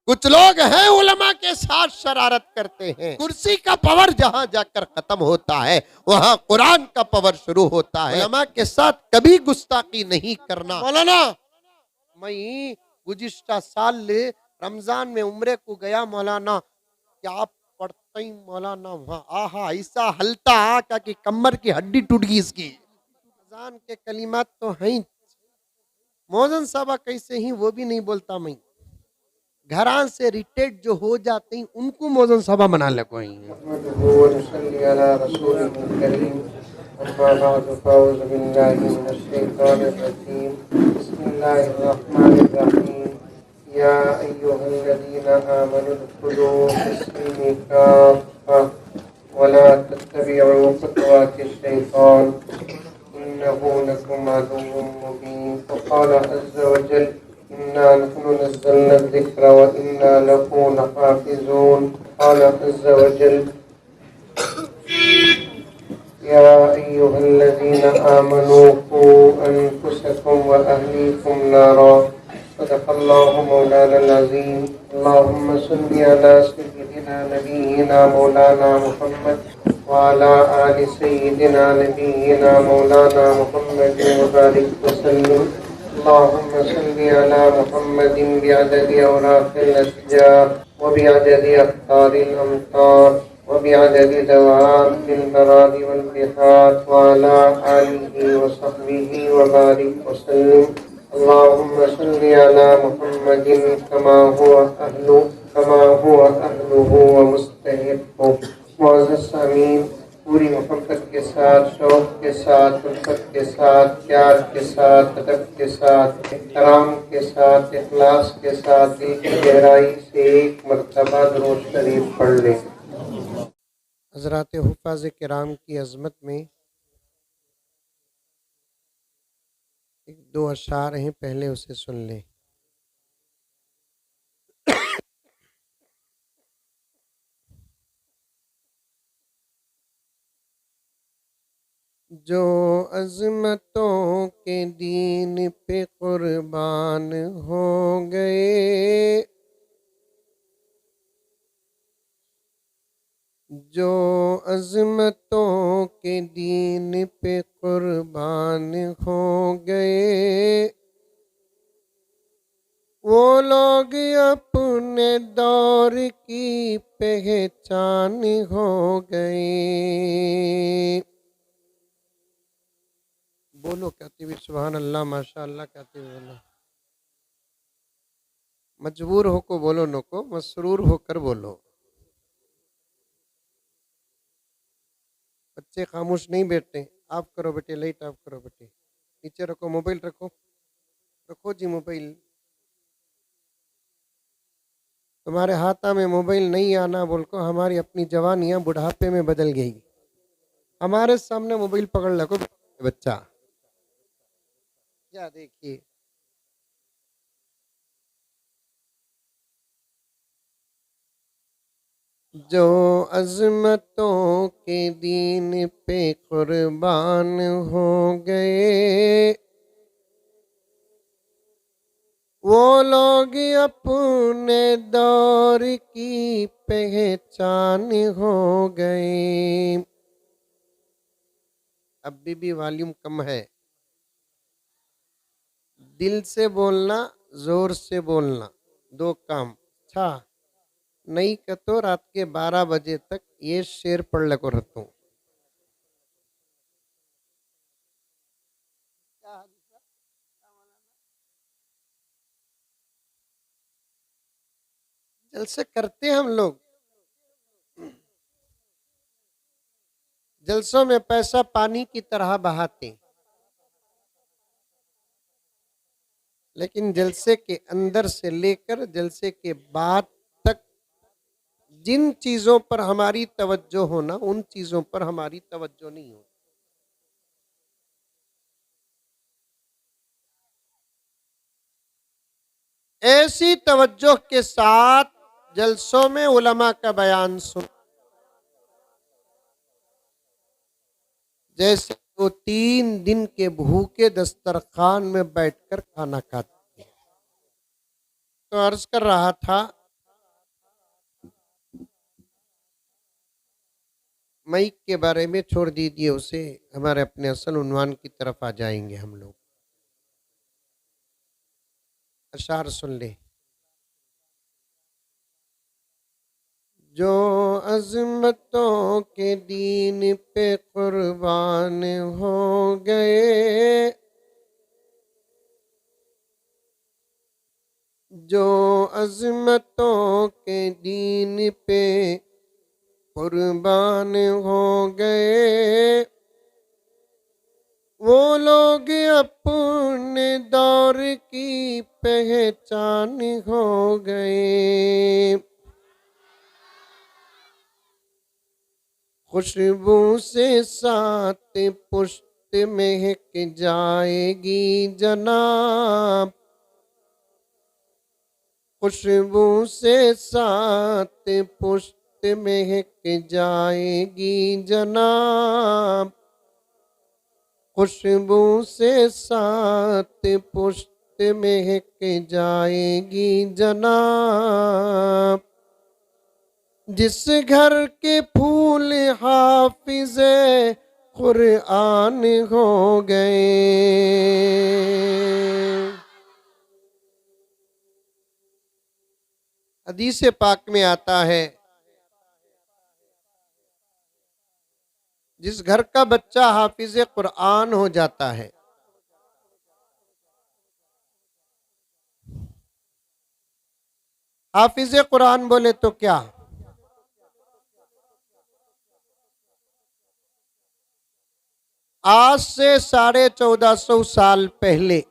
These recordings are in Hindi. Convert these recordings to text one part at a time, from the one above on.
कुछ लोग हैं उलमा के साथ शरारत करते हैं। कुर्सी का पावर जहां जाकर खत्म होता है वहां कुरान का पावर शुरू होता है। उलमा के साथ कभी गुस्ताखी नहीं करना। मौलाना, मैं गुज़िश्ता साल ले रमजान में उम्रे को गया मौलाना, क्या पढ़ते ही मौलाना वहां आहा ऐसा हलता क्या कि कमर की हड्डी टूट गई इसकी। अजान के कलिमात तो हैं, मौजन साहब कैसे ही वो भी नहीं बोलता। मैं घरान से रिटेट जो हो जाते हैं उनको मौजन सभा बना ले कोई। या अय्युहल्लज़ीना आमनु दुखुलू फिस्सिल्मि काफ़्फ़ा वला तत्तबिउ खुतवातिश-शैतान इन्नहु लकुम अदुव्वुम मुबीन। फ़क़ाल अज़्ज़ व जल इन्ना नहनु नज़्ज़लना ज़िक्र व इन्ना लहु लहाफ़िज़ून। क़ाल अज़्ज़ व जल या अय्युहल्लज़ीना आमनू क़ू अनफुसकुम व अहलीकुम नारा। सदक़ल्लाहु मौलानाल अज़ीम। अल्लाहुम्मा सल्लि अला सय्यिदिना नबिय्यिना मौलाना मुहम्मद व अला आलि सय्यिदिना नबिय्यिना मौलाना मुहम्मद व बारिक व सल्लिम। अल्लाहुम्मा सल्लि अला मुहम्मदिन बिअददि औराक़िल अशजार व बिअददि अक़तारिल अमतार व बिअददि दवाबिल बरारि वल बिहार व अला आलिहि व सहबिहि व बारिक व सल्लिम। अल्लाहुम्मा सल्लि अला मुहम्मदिन कमा हुवा अहलुहु व मुस्तहिक़्क़ुहु। मुअज़्ज़ज़ सामीन, पूरी मोहब्बत के साथ, शौक़ के साथ, उल्फत के साथ, प्यार के साथ, अदब के साथ, इहतराम के साथ, इखलास के साथ दिल की गहराई से एक मरतबा दुरूद शरीफ पढ़ लें। हज़रात हुफ़ाज़ किराम की अज़मत में एक दो अशार हैं, पहले उसे सुन लें। जो अज़मतों के दीन पे कुर्बान हो गए, जो अज़मतों के दीन पे कुर्बान हो गए, वो लोग अपने दौर की पहचान हो गए। बोलो कहते हुए सुभान अल्लाह माशाअल्लाह कहते हुए बोलो। मजबूर होकर बोलो नको, मसरूर होकर बोलो। बच्चे खामोश नहीं बैठते। ऑफ करो बेटे, लाइट ऑफ करो बेटे, नीचे रखो, मोबाइल रखो, रखो जी मोबाइल। तुम्हारे हाथा में मोबाइल नहीं आना बोल को हमारी अपनी जवानियां बुढ़ापे में बदल गई। हमारे सामने मोबाइल पकड़ लो बच्चा, क्या देखिए। जो अज़मतों के दीन पे कुर्बान हो गए, वो लोग अपने दौर की पहचान हो गए। अभी भी वॉल्यूम कम है। दिल से बोलना, जोर से बोलना, दो काम। अच्छा नहीं कतो रात के 12 बजे तक ये शेर पढ़ लगो रहता हूँ। जलसे करते हम लोग, जलसों में पैसा पानी की तरह बहाते, लेकिन जलसे के अंदर से लेकर जलसे के बाद तक जिन चीजों पर हमारी तवज्जो होना उन चीजों पर हमारी तवज्जो नहीं हो। ऐसी तवज्जो के साथ जलसों में उलमा का बयान सुन, जैसे वो 3 दिन के भूखे दस्तरखान में बैठकर खाना खाते। तो अर्ज कर रहा था माइक के बारे में छोड़ दीजिए उसे, हमारे अपने असल उन्वान की तरफ आ जाएंगे हम लोग। अशार सुन ले। जो अज़मतों के दीन पे कुर्बान हो गए, जो अज़मतों के दीन पे कुर्बान हो गए, वो लोग अपने दौर की पहचान हो गए। खुशबू से सात पुश्त महक जाएगी जनाब, खुशबू से सात पुश्त महक जाएगी जनाब, खुशबू से सात पुश्त महक जाएगी जनाब। जिस घर के फूल हाफिज़े कुरआन हो गए। हदीस पाक में आता है, जिस घर का बच्चा हाफिज़ कुरआन हो जाता है, हाफिज़ कुरआन बोले तो क्या, आज से 1450 साल पहले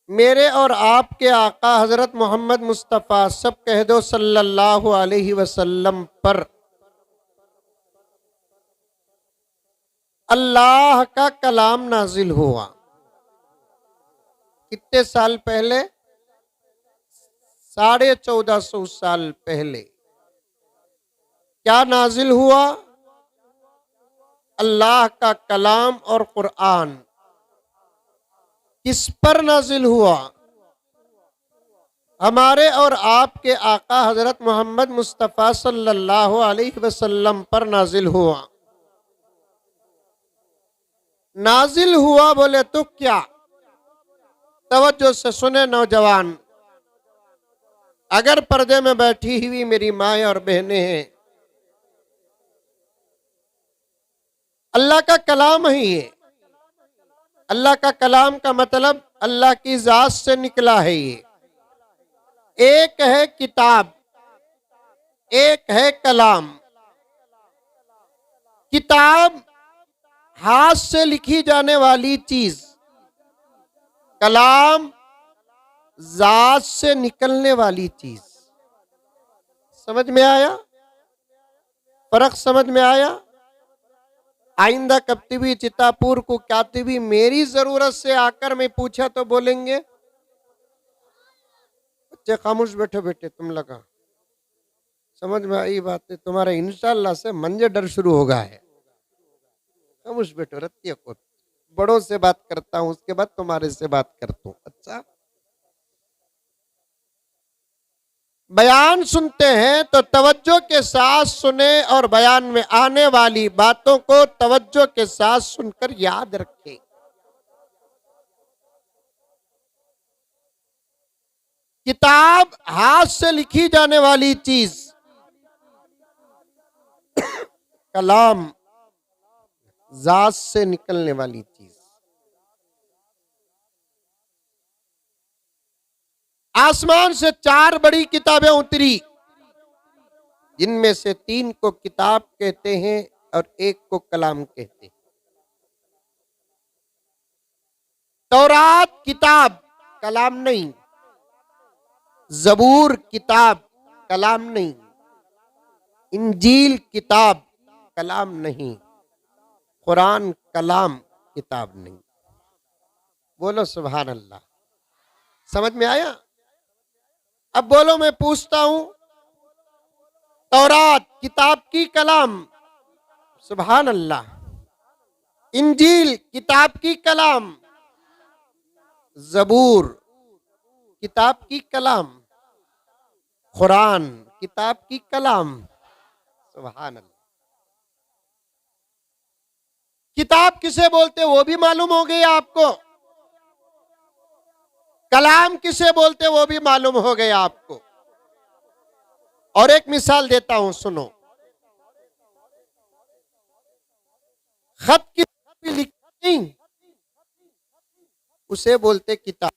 मेरे और आपके आका हजरत मोहम्मद मुस्तफ़ा, सब कह दो सल्लल्लाहु अलैहि वसल्लम पर अल्लाह का कलाम नाजिल हुआ। कितने साल पहले? 1450 साल पहले। क्या नाजिल हुआ? अल्लाह का कलाम और कुरआन। किस पर नाजिल हुआ? हमारे और आपके आका हजरत मोहम्मद मुस्तफ़ा सल्लल्लाहु अलैहि वसल्लम पर नाजिल हुआ। नाजिल हुआ बोले तो क्या? तवज्जो से सुने नौजवान, अगर पर्दे में बैठी हुई मेरी माएँ और बहनें हैं, अल्लाह का कलाम है ये। अल्लाह का कलाम का मतलब अल्लाह की जात से निकला है ये। एक है किताब, एक है कलाम। किताब हाथ से लिखी जाने वाली चीज, कलाम जात से निकलने वाली चीज। समझ में आया? फर्क समझ में आया? आइंदा कब्तिबी चितापुर को कातिबी मेरी जरूरत से आकर मैं पूछा तो बोलेंगे, बच्चे खामोश बैठे बैठे तुम लगा। समझ में आई बात है? तुम्हारे इंशाअल्लाह से मंजे डर शुरू होगा है। खामोश बैठो, रत्तिया को बड़ों से बात करता हूं, उसके बाद तुम्हारे से बात करता हूं। अच्छा, बयान सुनते हैं तो तवज्जो के साथ सुने और बयान में आने वाली बातों को तवज्जो के साथ सुनकर याद रखें। किताब हाथ से लिखी जाने वाली चीज, कलाम जात से निकलने वाली चीज। आसमान से 4 बड़ी किताबें उतरी, जिनमें से 3 को किताब कहते हैं और 1 को कलाम कहते हैं। तौरात किताब, कलाम नहीं। जबूर किताब, कलाम नहीं। इंजील किताब, कलाम नहीं। कुरान कलाम, किताब नहीं। बोलो सुभान अल्लाह। समझ में आया? अब बोलो, मैं पूछता हूं, तौरात किताब की कलाम, सुभान अल्लाह। इंजील किताब की कलाम, जबूर किताब की कलाम, कुरान किताब की कलाम। सुभान अल्लाह। किताब किसे बोलते वो भी मालूम हो गया आपको, कलाम किसे बोलते वो भी मालूम हो गया आपको। और एक मिसाल देता हूं, सुनो। खत की लिखी उसे बोलते किताब।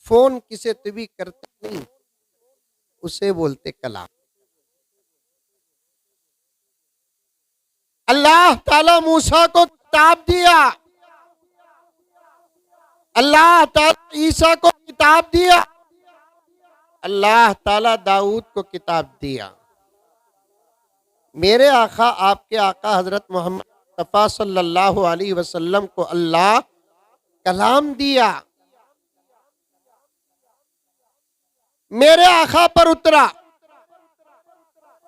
फोन किसे तुम करते नहीं उसे बोलते कलाम। अल्लाह ताला मूसा को किताब दिया, अल्लाह ताला ईसा को किताब दिया, अल्लाह ताला दाऊद को किताब दिया। मेरे आका आपके आका हजरत मोहम्मद मुस्तफा सल्लल्लाहु अलैहि वसल्लम को अल्लाह कलाम दिया, मेरे आका पर उतरा।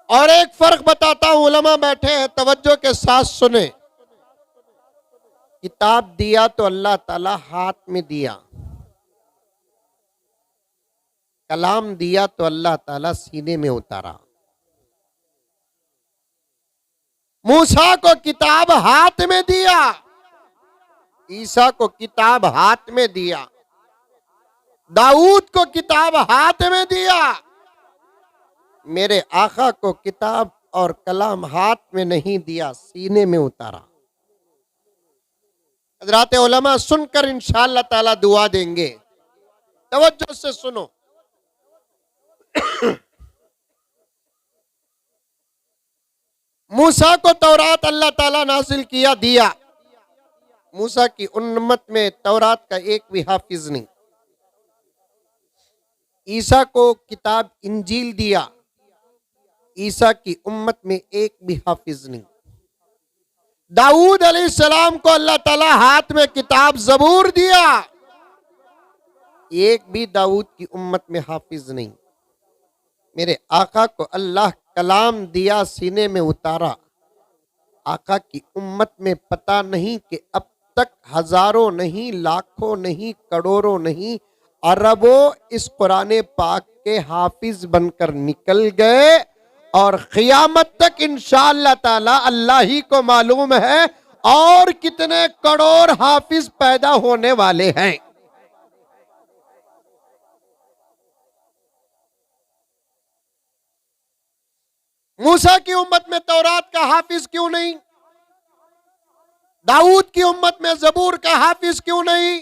और एक फर्क बताता हूं, उलमा बैठे हैं, तवज्जो के साथ सुने। किताब दिया तो अल्लाह ताला हाथ में दिया, कलाम दिया तो अल्लाह ताला सीने में उतारा। मूसा को किताब हाथ में दिया, ईसा को किताब हाथ में दिया, दाऊद को किताब हाथ में दिया। मेरे आका को किताब और कलाम हाथ में नहीं दिया, सीने में उतारा। हज़रात उलमा सुनकर इंशाअल्लाह ताला दुआ देंगे। तवज्जो से सुनो। मूसा को तौरात अल्लाह ताला नाजिल किया, दिया। मूसा की उम्मत में तौरात का एक भी हाफिज नहीं। ईसा को किताब इंजील दिया, ईसा की उम्मत में एक भी हाफिज नहीं। दाऊद अलैहिस्सलाम को अल्लाह ताला हाथ में किताब ज़बूर दिया, एक भी दाऊद की उम्मत में हाफिज नहीं। मेरे आका को अल्लाह कलाम दिया, सीने में उतारा। आका की उम्मत में पता नहीं कि अब तक हजारों नहीं, लाखों नहीं, करोड़ों नहीं, अरबों इस कुरान पाक के हाफिज बनकर निकल गए। और क़यामत तक इंशाअल्लाह ताला अल्लाह ही को मालूम है और कितने करोड़ हाफिज पैदा होने वाले हैं। मूसा की उम्मत में तौरात का हाफिज क्यों नहीं? दाऊद की उम्मत में ज़बूर का हाफिज क्यों नहीं?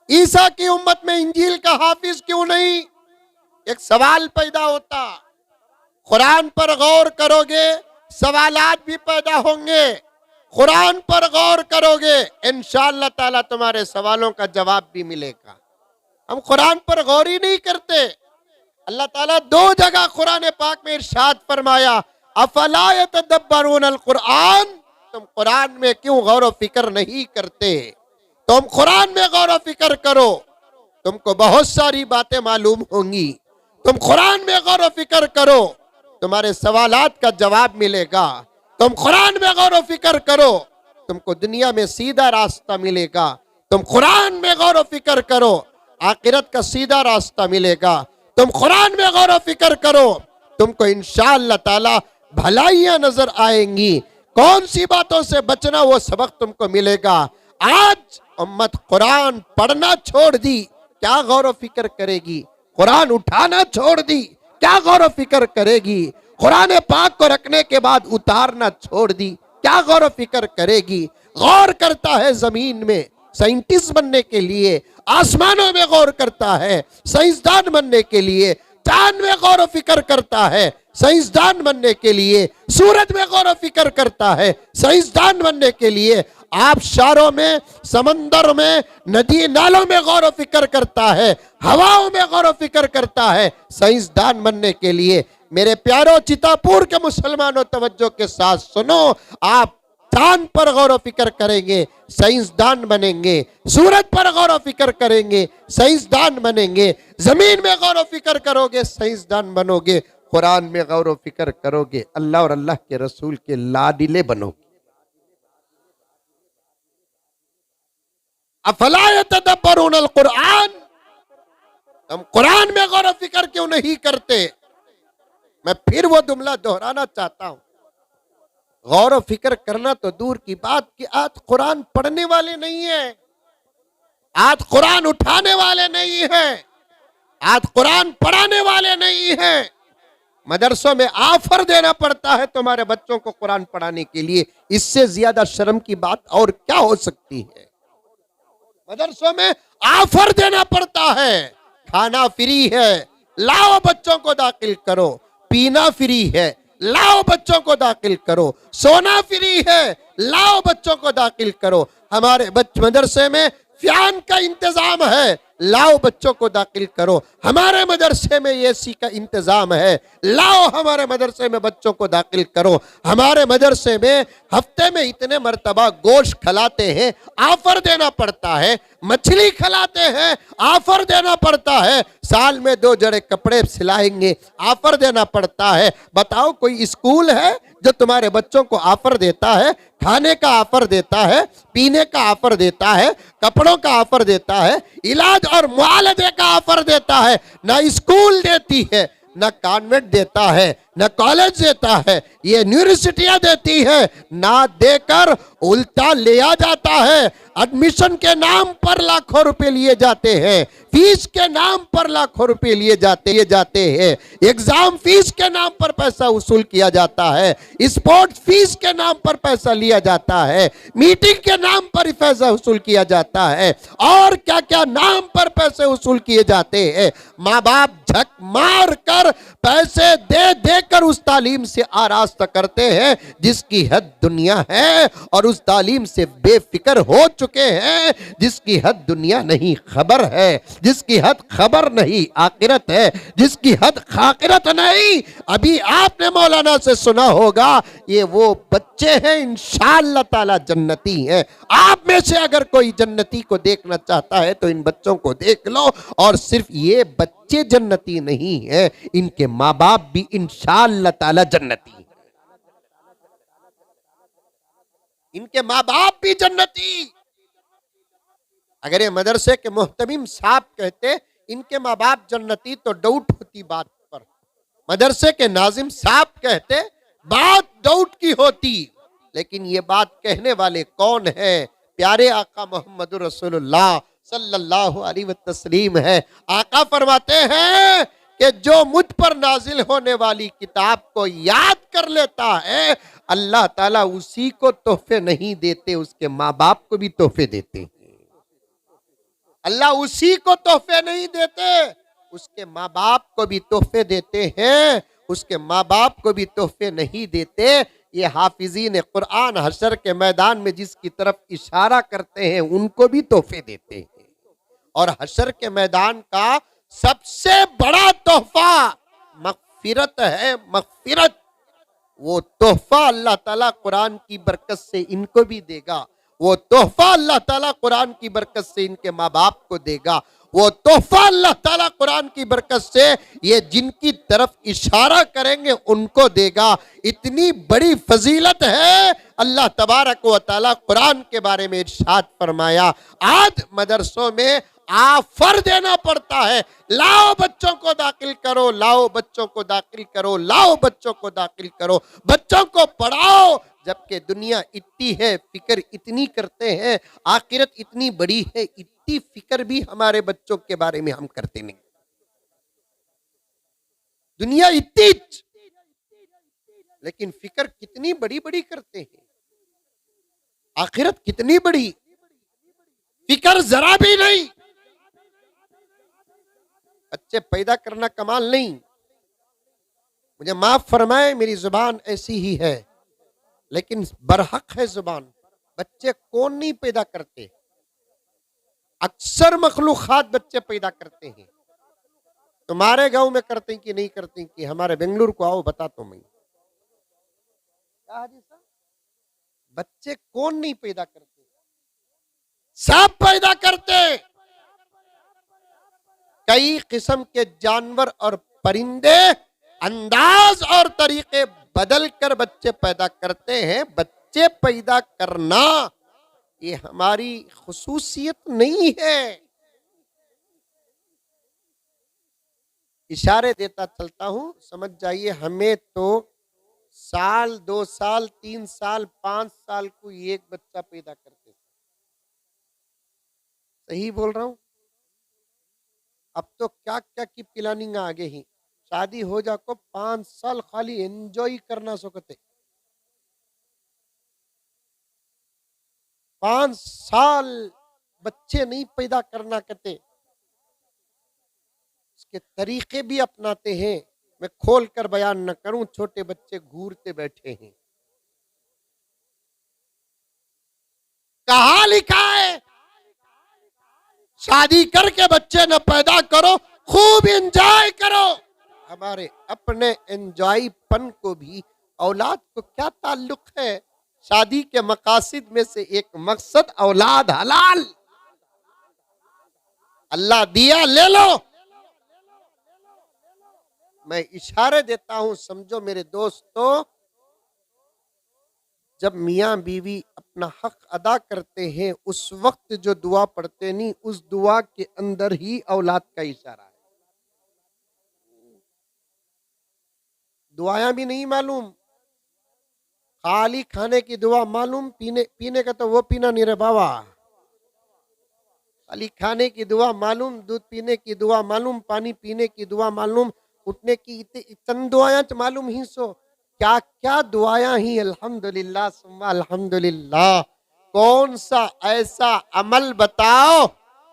ईसा की उम्मत में इंजील का हाफिज क्यों नहीं? एक सवाल पैदा होता। कुरान पर गौर करोगे, सवालात भी पैदा होंगे। कुरान पर गौर करोगे, इंशाअल्लाह ताला तुम्हारे सवालों का जवाब भी मिलेगा। हम कुरान पर गौर ही नहीं करते। अल्लाह ताला दो जगह कुरान पाक में इरशाद फरमाया, अफला यतदब्बरून अल कुरान, तुम कुरान में क्यों गौर व फिक्र नहीं करते? तुम कुरान में गौर व फिक्र करो, तुमको बहुत सारी बातें मालूम होंगी। तुम कुरान में गौर व फिक्र करो, तुम्हारे सवालात का जवाब मिलेगा। तुम कुरान में गौर व फिक्र करो, तुमको दुनिया में सीधा रास्ता मिलेगा। तुम कुरान में गौर व फिक्र करो, आखिरत का सीधा रास्ता मिलेगा। तुम कुरान में गौर व फिक्र करो, तुमको इंशाअल्लाह ताला भलाइयां नजर आएंगी। कौन सी बातों से बचना वो सबक तुमको मिलेगा। आज उम्मत कुरान पढ़ना छोड़ दी, क्या गौर व फिक्र करेगी? कुरान उठाना छोड़ दी, क्या गौर व फिक्र करेगी? कुरान पाक को रखने के बाद उतारना छोड़ दी, क्या गौर व फिक्र करेगी? गौर करता है जमीन में साइंटिस्ट बनने के लिए, आसमानों में गौर करता है साइंसदान बनने के लिए, चांद में गौर व फिक्र करता है साइंसदान बनने के लिए, सूरज में गौर व फिक्र करता है साइंसदान बनने के लिए, आबशारों में, समंदर में, नदी नालों में गौर व फिक्र करता है, हवाओं में गौर व फिक्र करता है साइंसदान बनने के लिए। मेरे प्यारों चितापुर के मुसलमानों, तवज्जो के साथ सुनो। आप चांद पर गौर व फिक्र करेंगे, साइंसदान बनेंगे। सूरज पर गौर व फिक्र करेंगे, साइंसदान बनेंगे। जमीन में गौर व फिक्र करोगे, साइंसदान बनोगे। कुरान में गौर व फिक्र करोगे, अल्लाह और अल्लाह के रसूल के लाडिले बनोगे। अफला यतदब्बरून अल कुरान, हम कुरान में गौर व फिक्र क्यों नहीं करते? मैं फिर वो जुमला दोहराना चाहता हूं, गौर व फिक्र करना तो दूर की बात कि आज कुरान पढ़ने वाले नहीं है, आज कुरान उठाने वाले नहीं हैं, आज कुरान पढ़ाने वाले नहीं हैं। मदरसों में ऑफर देना पड़ता है तुम्हारे बच्चों को कुरान पढ़ाने के लिए, इससे ज्यादा शर्म की बात और क्या हो सकती है? मदरसों में ऑफर देना पड़ता है, खाना फ्री है, लाओ बच्चों को दाखिल करो, पीना फ्री है, लाओ बच्चों को दाखिल करो, सोना फ्री है, लाओ बच्चों को दाखिल करो। हमारे मदरसे में फैन का इंतजाम है, लाओ बच्चों को दाखिल करो। हमारे मदरसे में एसी का इंतजाम है, लाओ हमारे मदरसे में बच्चों को दाखिल करो। हमारे मदरसे में हफ्ते में इतने मर्तबा गोश्त खिलाते हैं, ऑफर देना पड़ता है, मछली खिलाते हैं, ऑफर देना पड़ता है, साल में 2 जोड़े कपड़े सिलाएंगे, ऑफर देना पड़ता है। बताओ कोई स्कूल है जो तुम्हारे बच्चों को ऑफर देता है, खाने का ऑफर देता है, पीने का ऑफर देता है, कपड़ों का ऑफर देता है, इलाज और मुआलजे का ऑफर देता है? ना स्कूल देती है, ना कॉन्वेंट देता है, ना कॉलेज देता है, ये यूनिवर्सिटियां देती है, ना देकर उल्टा लिया जाता है। एडमिशन के नाम पर लाखों रुपए लिए जाते हैं, फीस के नाम पर लाखों रुपए लिए जाते हैं, एग्जाम फीस के नाम पर पैसा वसूल किया जाता है, स्पोर्ट फीस के नाम पर पैसा लिया जाता है, मीटिंग के नाम पर पैसा वसूल किया जाता है, और क्या क्या नाम पर पैसे वसूल किए जाते हैं। माँ बाप झक मार कर पैसे दे देकर उस तालीम से आरास्ता करते हैं जिसकी हद दुनिया है, और उस तालीम से बेफिक्र हो चुके हैं जिसकी हद दुनिया नहीं खबर है, जिसकी हद खबर नहीं आखिरत है, जिसकी हद आखिरत नहीं। अभी आपने मौलाना से सुना होगा, ये वो बच्चे हैं इंशाअल्लाह ताला जन्नती हैं। आप में से अगर कोई जन्नती को देखना चाहता है तो इन बच्चों को देख लो। और सिर्फ ये बच्चे जन्नती नहीं है, इनके माँ बाप भी इंशाअल्लाह ताला जन्नती हैं, इनके माँ बाप भी जन्नती। अगर ये मदरसे के मोहतमिम साहब कहते इनके माँ बाप जन्नती तो डाउट होती बात पर, मदरसे के नाजिम साहब कहते बात डाउट की होती। लेकिन ये बात कहने वाले कौन है? प्यारे आका मोहम्मद रसूलुल्लाह सल्लल्लाहु अलैहि वसल्लम है। आका फरमाते हैं कि जो मुझ पर नाजिल होने वाली किताब को याद कर लेता है, अल्लाह ताला उसी को तोहफे नहीं देते, उसके माँ बाप को भी तोहफे देते हैं। अल्लाह उसी को तोहफे नहीं देते, उसके माँ बाप को भी तोहफे देते हैं, उसके माँ बाप को भी तोहफे नहीं देते। ये हाफिजीन कुरान हशर के मैदान में जिसकी तरफ इशारा करते हैं उनको भी तोहफे देते हैं। और हशर के मैदान का सबसे बड़ा तोहफा मगफिरत है, मगफिरत। वो तोहफा अल्लाह ताला कुरान की बरकत से इनको भी देगा, वो तोहफा अल्लाह ताला कुरान की बरकत से इनके माँ बाप को देगा, वो तोहफा अल्लाह ताला कुरान की बरकत से ये जिनकी तरफ इशारा करेंगे उनको देगा। इतनी बड़ी फजीलत है। अल्लाह तबारक व तआला कुरान के बारे में इरशाद फरमाया, आज मदरसों में ऑफर देना पड़ता है, लाओ बच्चों को दाखिल करो, लाओ बच्चों को दाखिल करो, लाओ बच्चों को दाखिल करो, बच्चों को पढ़ाओ। जबकि दुनिया इतनी है, फिक्र इतनी करते हैं, आखिरत इतनी बड़ी है, इतनी फिक्र भी हमारे बच्चों के बारे में हम करते नहीं। दुनिया इतनी, लेकिन फिक्र कितनी बड़ी बड़ी करते हैं, आखिरत कितनी बड़ी, फिक्र जरा भी नहीं। बच्चे पैदा करना कमाल नहीं, मुझे माफ फरमाए, मेरी जुबान ऐसी ही है, लेकिन बरहक है जुबान। बच्चे कौन नहीं पैदा करते? अक्सर मखलूकात बच्चे पैदा करते हैं। तुम्हारे गांव में करते हैं कि नहीं करते हैं? कि हमारे बेंगलुरु को आओ बता तो मैं, क्या हाजी साहब, बच्चे कौन नहीं पैदा करते? सब पैदा करते। कई किस्म के जानवर और परिंदे अंदाज और तरीके बदल कर बच्चे पैदा करते हैं। बच्चे पैदा करना ये हमारी खुसूसियत नहीं है। इशारे देता चलता हूं, समझ जाइए हमें तो साल 2 साल 3 साल 5 साल को एक बच्चा पैदा करते थे। सही बोल रहा हूं? अब तो क्या क्या की प्लानिंग आगे ही, शादी हो जा को 5 साल खाली एंजॉय करना सोचते। 5 साल बच्चे नहीं पैदा करना कहते, इसके तरीके भी अपनाते हैं। मैं खोल कर बयान न करूं, छोटे बच्चे घूरते बैठे हैं। कहां लिखा है शादी करके बच्चे न पैदा करो, खूब एंजॉय करो। हमारे अपने एंजॉयपन को भी औलाद को क्या ताल्लुक है? शादी के मकासिद में से एक मकसद औलाद हलाल, अल्लाह दिया ले लो। मैं इशारे देता हूं, समझो मेरे दोस्तों, जब मियां बीवी अपना हक अदा करते हैं उस वक्त जो दुआ पढ़ते नहीं, उस दुआ के अंदर ही औलाद का इशारा है। दुआएं भी नहीं मालूम, खाली खाने की दुआ मालूम, पीने का तो वो पीना नहीं रे बाबा। खाली खाने की दुआ मालूम, दूध पीने की दुआ मालूम, पानी पीने की दुआ मालूम, उठने की इतनी दुआएं मालूम ही सो क्या क्या दुआएं ही। अल्हम्दुलिल्लाह सुम्मा अल्हम्दुलिल्लाह। कौन सा ऐसा अमल बताओ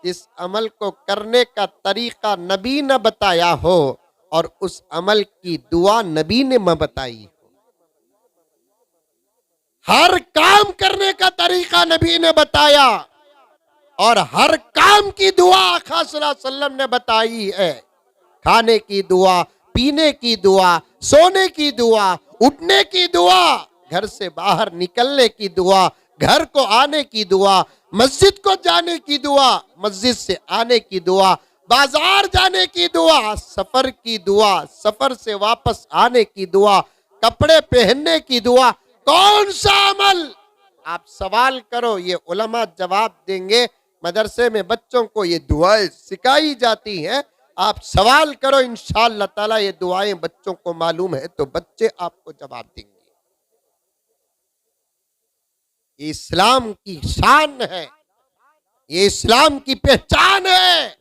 जिस अमल को करने का तरीका नबी ने बताया हो और उस अमल की दुआ नबी ने न बताई हो। हर काम करने का तरीका नबी ने बताया और हर काम की दुआ आका सल्लल्लाहु अलैहि वसल्लम ने बताई है। खाने की दुआ, पीने की दुआ, सोने की दुआ, उठने की दुआ, घर से बाहर निकलने की दुआ, घर को आने की दुआ, मस्जिद को जाने की दुआ, मस्जिद से आने की दुआ, बाजार जाने की दुआ, सफर की दुआ, सफर से वापस आने की दुआ, कपड़े पहनने की दुआ। कौन सा अमल? आप सवाल करो, ये उलमा जवाब देंगे। मदरसे में बच्चों को ये दुआएं सिखाई जाती हैं। आप सवाल करो, इंशाअल्लाह ताला ये दुआएं बच्चों को मालूम है तो बच्चे आपको जवाब देंगे। ये इस्लाम की शान है, ये इस्लाम की पहचान है,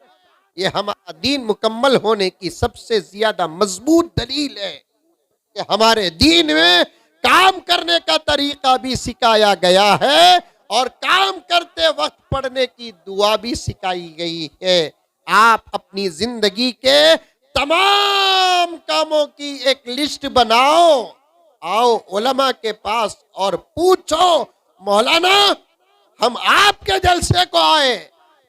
ये हमारा दीन मुकम्मल होने की सबसे ज्यादा मजबूत दलील है कि हमारे दीन में काम करने का तरीका भी सिखाया गया है और काम करते वक्त पढ़ने की दुआ भी सिखाई गई है। आप अपनी जिंदगी के तमाम कामों की एक लिस्ट बनाओ, आओ उलमा के पास और पूछो, मौलाना हम आपके जलसे को आए।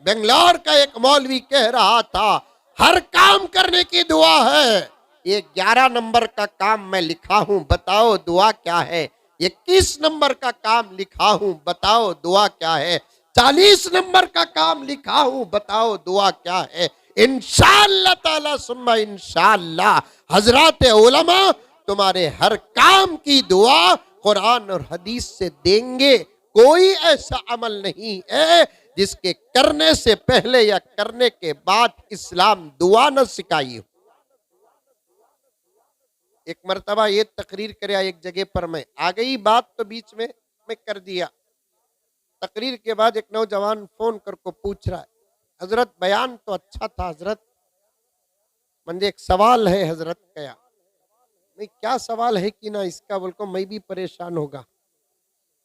बेंगलोर का एक मौलवी कह रहा था हर काम करने की दुआ है। ये 11 नंबर का काम मैं लिखा हूं, बताओ दुआ क्या है। 21 नंबर का काम लिखा हूं, बताओ दुआ क्या है। 40 नंबर का काम लिखा हूं, बताओ दुआ क्या है। इंशाअल्लाह ताला सुम्मा इंशाअल्लाह हजरात उलमा तुम्हारे हर काम की दुआ कुरान और हदीस से देंगे। कोई ऐसा अमल नहीं है जिसके करने से पहले या करने के बाद इस्लाम दुआ न सिखाई हो। एक मर्तबा ये तकरीर करे एक जगह पर, मैं आ गई बात तो बीच में मैं कर दिया। तकरीर के बाद एक नौजवान फोन करके पूछ रहा है, हजरत बयान तो अच्छा था हजरत, मुझे एक सवाल है हजरत। क्या? मैं क्या सवाल है कि ना इसका, बोल को मैं भी परेशान होगा।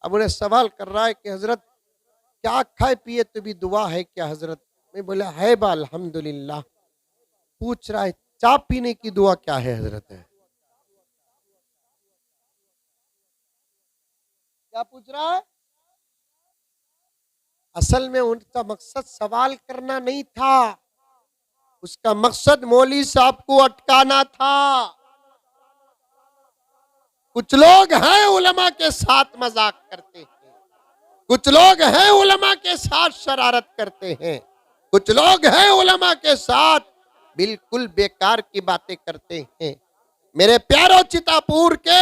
अब उन्हें सवाल कर रहा है कि हजरत क्या खाए पिए तो भी दुआ है क्या हजरत? मैं बोला है बा अल्हम्दुलिल्लाह। पूछ रहा है चाय पीने की दुआ क्या है हजरत? है क्या पूछ रहा है? असल में उनका मकसद सवाल करना नहीं था, उसका मकसद मौलवी साहब को अटकाना था। कुछ लोग हैं उलमा के साथ मजाक करते हैं, कुछ लोग हैं उलमा के साथ शरारत करते हैं, कुछ लोग हैं उलमा के साथ बिल्कुल बेकार की बातें करते हैं। मेरे प्यारो चितापुर के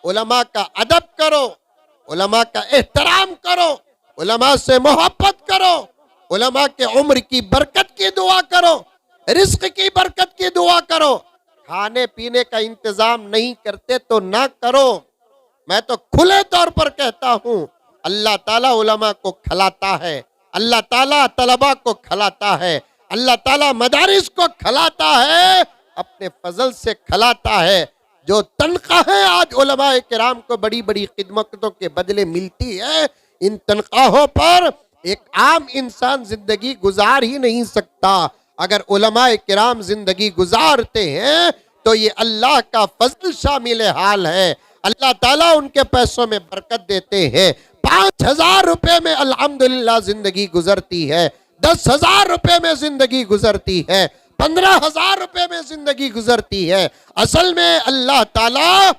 उलमा का अदब करो, उलमा का एहतराम करो, उलमा से मोहब्बत करो, उलमा के उम्र की बरकत की दुआ करो। रिस्क की बरकत की दुआ करो। खाने पीने का इंतजाम नहीं करते तो ना करो। मैं तो खुले तौर पर कहता हूं, अल्लाह ताला उलमा को खिलाता है, अल्लाह ताला तलबा को खिलाता है, अल्लाह ताला मदारिस को खिलाता है, अपने फजल से खिलाता है। जो तनख्वाहें आज उलमाए किराम को बड़ी बड़ी खिदमतों के बदले मिलती है, इन तनख्वाहों पर एक आम इंसान जिंदगी गुजार ही नहीं सकता। अगर उलमाए किराम जिंदगी गुजारते हैं तो ये अल्लाह का फजल शामिल हाल है। अल्लाह ताला उनके पैसों में बरकत देते हैं। 5,000 रुपए में अल्हम्दुलिल्लाह जिंदगी गुजरती है, 10,000 रुपए में जिंदगी गुजरती है, 15,000 रुपए में जिंदगी गुजरती है। असल में अल्लाह ताला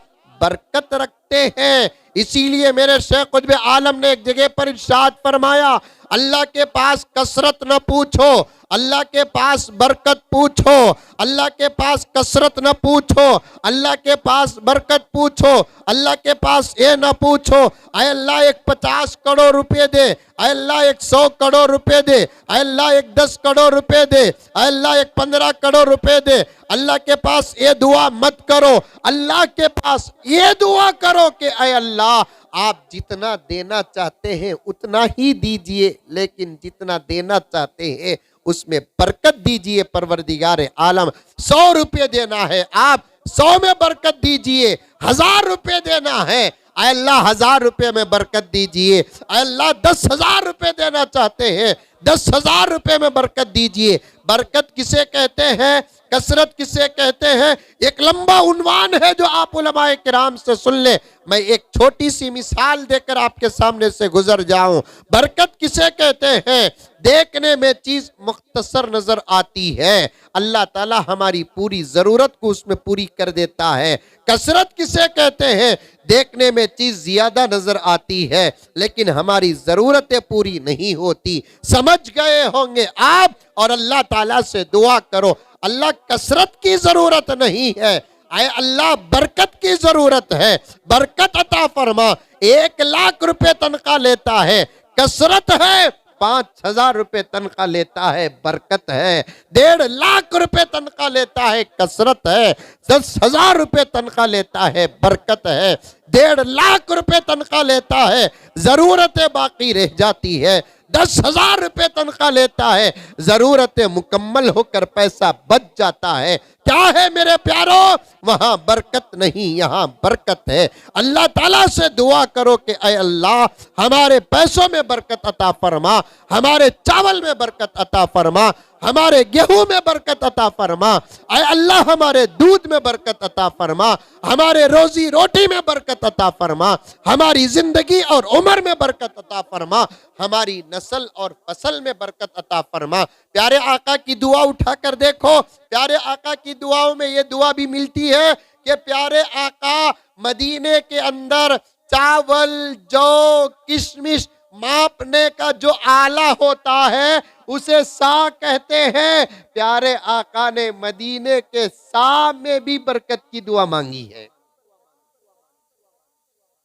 बरकत रखते हैं। इसीलिए मेरे शेख कुतुब आलम ने एक जगह पर इरशाद फरमाया, अल्लाह के पास कसरत न पूछो, अल्लाह के पास बरकत पूछो। अल्लाह के पास कसरत न पूछो, अल्लाह के पास बरकत पूछो। अल्लाह के पास ये न पूछो, अय अल्लाह एक 50 करोड़ रुपए दे, अय अल्लाह एक 100 करोड़ रुपए दे, अय अल्लाह एक 10 करोड़ रुपए दे, अय अल्लाह एक 15 करोड़ रुपए दे। अल्लाह के पास ये दुआ मत करो, अल्लाह के पास ये दुआ करो कि अय अल्लाह आप जितना देना चाहते हैं उतना ही दीजिए, लेकिन जितना देना चाहते हैं उसमें बरकत दीजिए परवरदिगार आलम। 100 रुपये देना है, आप 100 में बरकत दीजिए। 1,000 रुपये देना है, अल्लाह 1,000 रुपये में बरकत दीजिए। अल्लाह 10,000 रुपये देना चाहते हैं, 10,000 रुपये में बरकत दीजिए। बरकत किसे कहते हैं, कसरत किसे कहते हैं, एक लंबा उन्वान है जो आप उलमाए किराम से सुन ले। मैं एक छोटी सी मिसाल देकर आपके सामने से गुजर जाऊं। बरकत किसे कहते हैं, देखने में चीज मुख्तसर नजर आती है, अल्लाह ताला हमारी पूरी जरूरत को उसमें पूरी कर देता है। कसरत किसे कहते हैं, देखने में चीज ज्यादा नजर आती है लेकिन हमारी जरूरतें पूरी नहीं होती। समझ गए होंगे आप, और अल्लाह ताला से दुआ करो, अल्लाह कसरत की जरूरत नहीं है, आए अल्लाह बरकत की जरूरत है, बरकत अता फरमा। 1 लाख रुपए तनख्वाह लेता है, कसरत है। 5,000 रुपए तनख्वाह लेता है, बरकत है। 1.5 लाख रुपए तनख्वाह लेता है, कसरत है। 10,000 रुपए तनख्वाह लेता है, बरकत है। 1.5 लाख रुपए तनख्वाह लेता है, जरूरतें बाकी रह जाती है। 10,000 रुपए तनख्वाह लेता है, जरूरतें मुकम्मल होकर पैसा बच जाता है। क्या है मेरे प्यारों, वहां बरकत नहीं, यहां बरकत है। अल्लाह ताला से दुआ करो कि ऐ अल्लाह हमारे पैसों में बरकत अता फरमा, हमारे चावल में बरकत अता फरमा, हमारे गेहूं में बरकत अता फरमा, ऐ अल्लाह हमारे दूध में बरकत अता फरमा, हमारे रोजी रोटी में बरकत अता फरमा, हमारी जिंदगी और उम्र में बरकत अता फरमा, हमारी नस्ल और फसल में बरकत अता फरमा। प्यारे आका की दुआ उठाकर देखो, प्यारे आका की दुआओं में ये दुआ भी मिलती है कि प्यारे आका मदीने के अंदर चावल, जौ, किशमिश मापने का जो आला होता है उसे सा कहते हैं। प्यारे आका ने मदीने के सा में भी बरकत की दुआ मांगी है।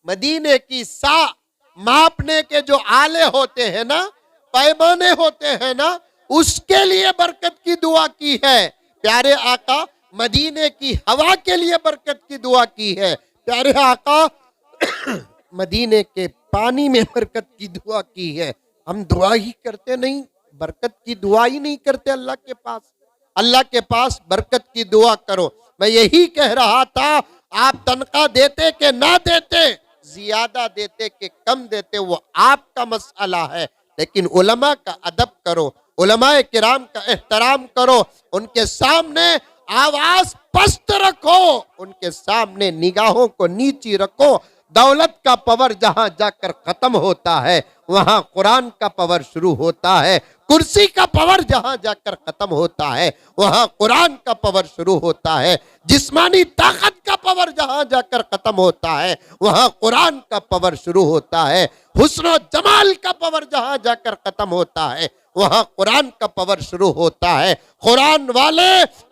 मदीने की सा मापने के जो आले होते हैं ना, पैमाने होते हैं ना, उसके लिए बरकत की दुआ की है। प्यारे आका मदीने की हवा के लिए बरकत की दुआ की है। प्यारे आका मदीने के पानी में बरकत की दुआ की है। हम दुआ ही करते नहीं, बरकत की दुआ ही नहीं करते अल्लाह के पास। अल्लाह के पास बरकत की दुआ करो। मैं यही कह रहा था, आप तनख्वाह देते कि ना देते, ज्यादा देते कि कम देते, वो आपका मसला है, लेकिन उलमा का अदब करो, उलमाए किराम का एहतराम करो, उनके सामने आवाज पस्त रखो, उनके सामने निगाहों को नीची रखो। दौलत का पावर जहां जाकर खत्म होता है वहां कुरान का पावर शुरू होता है। कुर्सी का पावर जहां जाकर खत्म होता है वहां कुरान का पावर शुरू होता है। जिस्मानी ताकत का पावर जहां जाकर खत्म होता है वहां कुरान का पावर शुरू होता है। हुस्न जमाल का पावर जहां जाकर खत्म होता है वहां कुरान का पावर शुरू होता है। कुरान वाले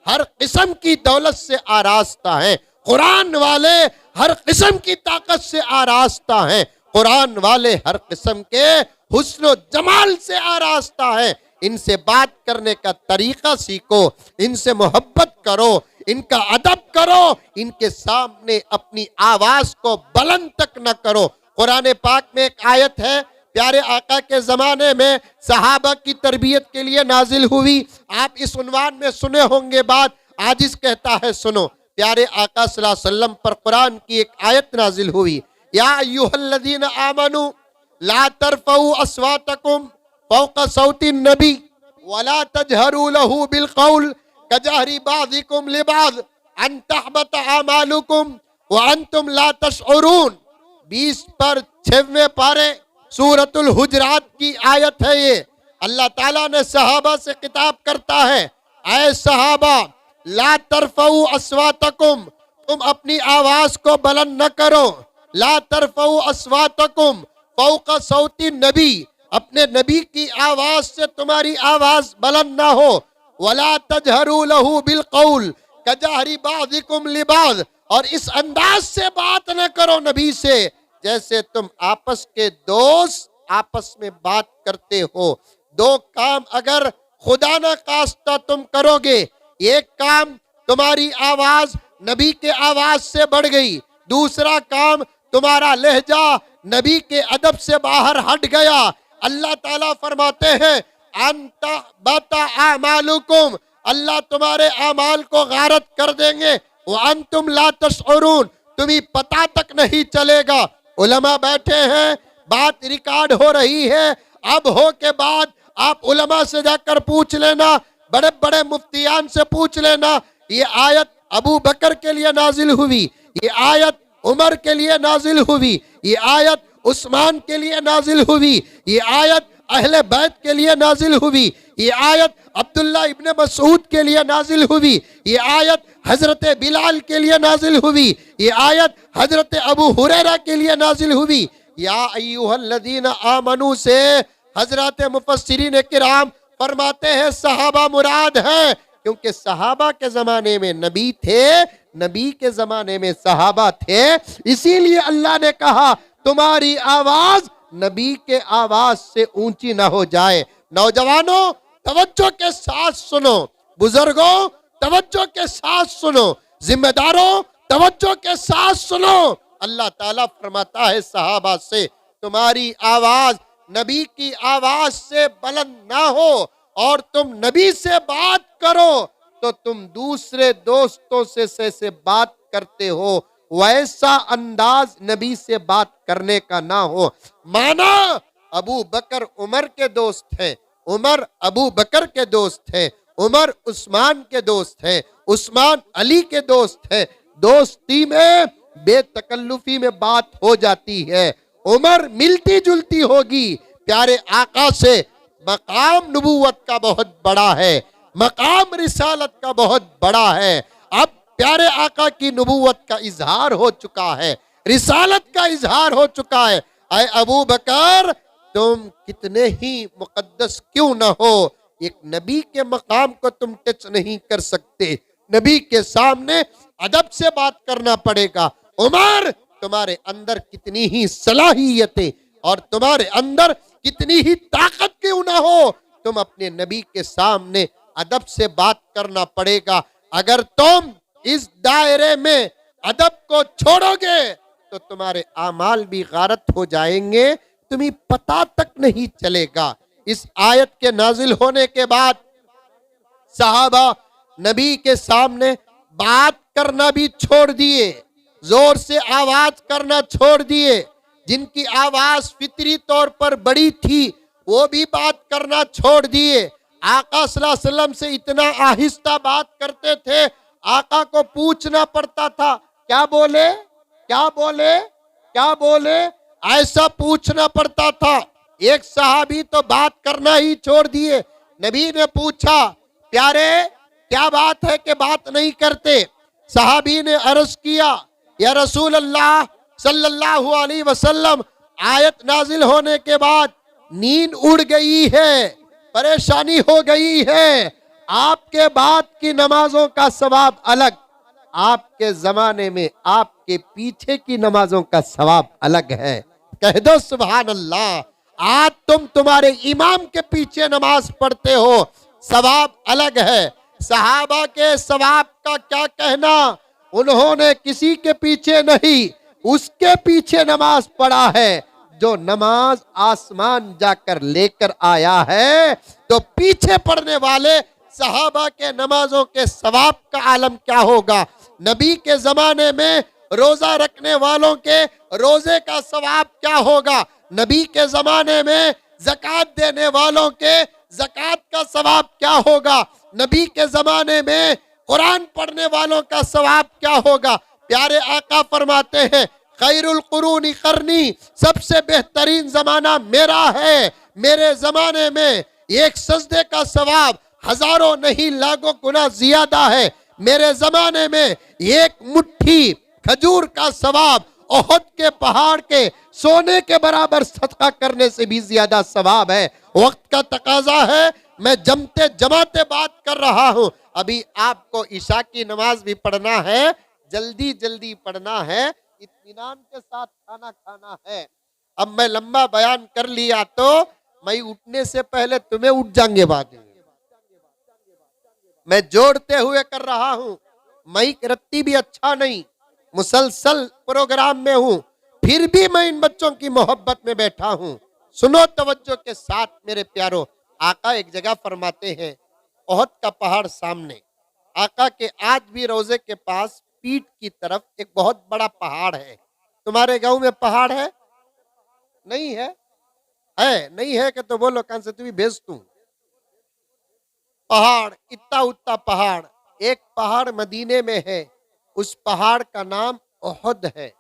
हर किस्म की दौलत से आरास्ता है, कुरान वाले हर किस्म की ताकत से आरास्ता है, कुरान वाले हर किस्म के हुस्न जमाल से आरास्ता है। इनसे बात करने का तरीका सीखो, इनसे मोहब्बत करो, इनका अदब करो, इनके सामने अपनी आवाज को बुलंद तक न करो। कुरान पाक में एक आयत है, प्यारे आका के जमाने में सहाबा की तरबियत के लिए नाजिल हुई। आप इस उन्वान में सुने होंगे बात, आजिज कहता है सुनो। प्यारे आका सल्लल्लाहु अलैहि वसल्लम पर कुरान की एक आयत नाजिल हुई, या अय्युहल्लज़ीना आमनू ला तरफऊ अस्वातकुम फौका सौती नबी वला तजहरू लहू बिल कौल कजहरी बाज़िकुम लिबाज़ अन तहबत आमालुकुम व अंतुम ला तशउरून। 20 पर 6वें पारे सूरतुल हुजरात की आयत है ये। अल्लाह ताला ने सहाबा से खिताब करता है, ऐ सहाबा ला तरफऊ अस्वातकुम, तुम अपनी आवाज को बुलंद न करो। ला तरफऊ अस्वातकुम फौका सौती नबी, अपने नबी की आवाज से तुम्हारी आवाज बुलंद ना हो। वला तजहरू लहू बिल कौल कजहरी बाज़िकुम लिबाज़, और इस अंदाज से बात न करो नबी से जैसे तुम आपस के दोस्त आपस में बात करते हो। दो काम अगर खुदा न खास्ता तुम करोगे, एक काम तुम्हारी आवाज नबी के आवाज से बढ़ गई, दूसरा काम तुम्हारा लहजा नबी के अदब से बाहर हट गया। अल्लाह ताला फरमाते हैं अंता बता आमालुकुम, अल्लाह तुम्हारे आमाल को गारत कर देंगे। वो अंतुम ला तशउरून, तुम्हें पता तक नहीं चलेगा। उलमा बैठे हैं, बात रिकॉर्ड हो रही है, अब हो के बाद आप उलमा से जाकर पूछ लेना, बड़े बड़े मुफ्तियान से पूछ लेना। ये आयत अबू बकर के लिए नाजिल हुई, ये आयत उमर के लिए नाजिल हुई, ये आयत उस्मान के लिए नाजिल हुई, ये आयत अहले बैत के लिए नाजिल हुई, ये आयत अब्दुल्ला इब्ने मसूद के लिए नाजिल हुई, ये आयत हजरत बिलाल के लिए नाजिल हुई, ये आयत हजरत अबू हुरैरा के लिए नाजिल हुई। या अय्युहल्लज़ीना आमनू से हजरत मुफस्सिरीन किराम फरमाते हैं सहाबा मुराद है, क्योंकि सहाबा के जमाने में नबी थे, नबी के जमाने में सहाबा थे, इसीलिए अल्लाह ने कहा तुम्हारी आवाज नबी के आवाज से ऊंची ना हो जाए। नौजवानों तवज्जो के साथ सुनो, बुजुर्गों तवज्जो के साथ सुनो, जिम्मेदारों तवज्जो के साथ सुनो। अल्लाह ताला फरमाता है सहाबा से तुम्हारी आवाज नबी की आवाज से बुलंद ना हो, और तुम नबी से बात करो तो तुम दूसरे दोस्तों से बात करते हो, वैसा अंदाज नबी से बात करने का ना हो। माना अबू बकर उमर के दोस्त हैं, उमर अबू बकर के दोस्त हैं, उमर उस्मान के दोस्त हैं, उस्मान अली के दोस्त हैं। दोस्ती में बेतकल्लुफी में बात हो जाती है, उमर मिलती जुलती होगी। प्यारे आका से मकाम नबूवत का बहुत बड़ा है, मकाम रिसालत का बहुत बड़ा है। अब प्यारे आका की नबूवत का इजहार हो चुका है, रिसालत का इजहार हो चुका है। ऐ अबू बकर तुम कितने ही मुकद्दस क्यों ना हो, एक नबी के मकाम को तुम टच नहीं कर सकते, नबी के सामने अदब से बात करना पड़ेगा। उमर तुम्हारे अंदर कितनी ही सलाहियतें और तुम्हारे अंदर कितनी ही ताकत क्यों ना हो, तुम अपने नबी के सामने अदब से बात करना पड़ेगा। अगर तुम इस दायरे में अदब को छोड़ोगे तो तुम्हारे आमाल भी गारत हो जाएंगे, तुम्हें पता तक नहीं चलेगा। इस आयत के नाजिल होने के बाद सहाबा नबी के सामने बात करना भी छोड़ दिए, जोर से आवाज करना छोड़ दिए। जिनकी आवाज फितरी तौर पर बड़ी थी वो भी बात करना छोड़ दिए। आका सल्लल्लाहु अलैहि वसल्लम से इतना आहिस्ता बात करते थे, आका को पूछना पड़ता था क्या बोले क्या बोले क्या बोले, ऐसा पूछना पड़ता था। एक सहाबी तो बात करना ही छोड़ दिए। नबी ने पूछा प्यारे क्या बात है कि बात नहीं करते। सहाबी ने अर्ज किया या रसूल अल्लाह सल्लल्लाहु अलैहि वसल्लम, आयत नाजिल होने के बाद नींद उड़ गई है, परेशानी हो गई है, आपके बाद की नमाजों का सवाब अलग, आपके जमाने में आपके पीछे की नमाजों का सवाब अलग है। कह दो सुभान अल्लाह। आज तुम तुम्हारे इमाम के पीछे नमाज पढ़ते हो, सवाब अलग है। सहाबा के सवाब का क्या कहना, उन्होंने किसी के पीछे नहीं, उसके पीछे नमाज पढ़ा है जो नमाज आसमान जाकर लेकर आया है। तो पीछे पढ़ने वाले सहाबा के नमाजों के सवाब का आलम क्या होगा। नबी के जमाने में रोजा रखने वालों के रोजे का सवाब क्या होगा। नबी के जमाने में ज़कात देने वालों के ज़कात का सवाब क्या होगा। नबी के जमाने में कुरान पढ़ने वालों का सवाब क्या होगा। प्यारे आका फरमाते हैं खैरुल कुरूनी करनी, सबसे बेहतरीन जमाना मेरा है। मेरे जमाने में एक सजदे का सवाब हजारों नहीं लाखों गुना ज्यादा है। मेरे जमाने में एक मुट्ठी खजूर का सवाब ओहद के पहाड़ के सोने के बराबर सदका करने से भी ज्यादा सवाब है। वक्त का तकाजा है, मैं जमते जमाते बात कर रहा हूं। अभी आपको ईशा की नमाज भी पढ़ना है, जल्दी जल्दी पढ़ना है, इत्मीनान के साथ खाना खाना है। अब मैं लंबा बयान कर लिया तो मैं उठने से पहले तुम्हें उठ जाएंगे बाद में। मैं जोड़ते हुए कर रहा हूं, मैं रत्ती भी अच्छा नहीं, मुसलसल प्रोग्राम में हूं, फिर भी मैं इन बच्चों की मोहब्बत में बैठा हूं। सुनो तवज्जो के साथ मेरे प्यारो। आका एक जगह फरमाते हैं ओहद का पहाड़ सामने, आका के आज भी रोजे के पास पीठ की तरफ एक बहुत बड़ा पहाड़ है। तुम्हारे गांव में पहाड़ है? नहीं है? है नहीं है कि तो बोलो कहां से तुम्हें भेज दूं। पहाड़, इतना उतना पहाड़, एक पहाड़ मदीने में है, उस पहाड़ का नाम ओहद है।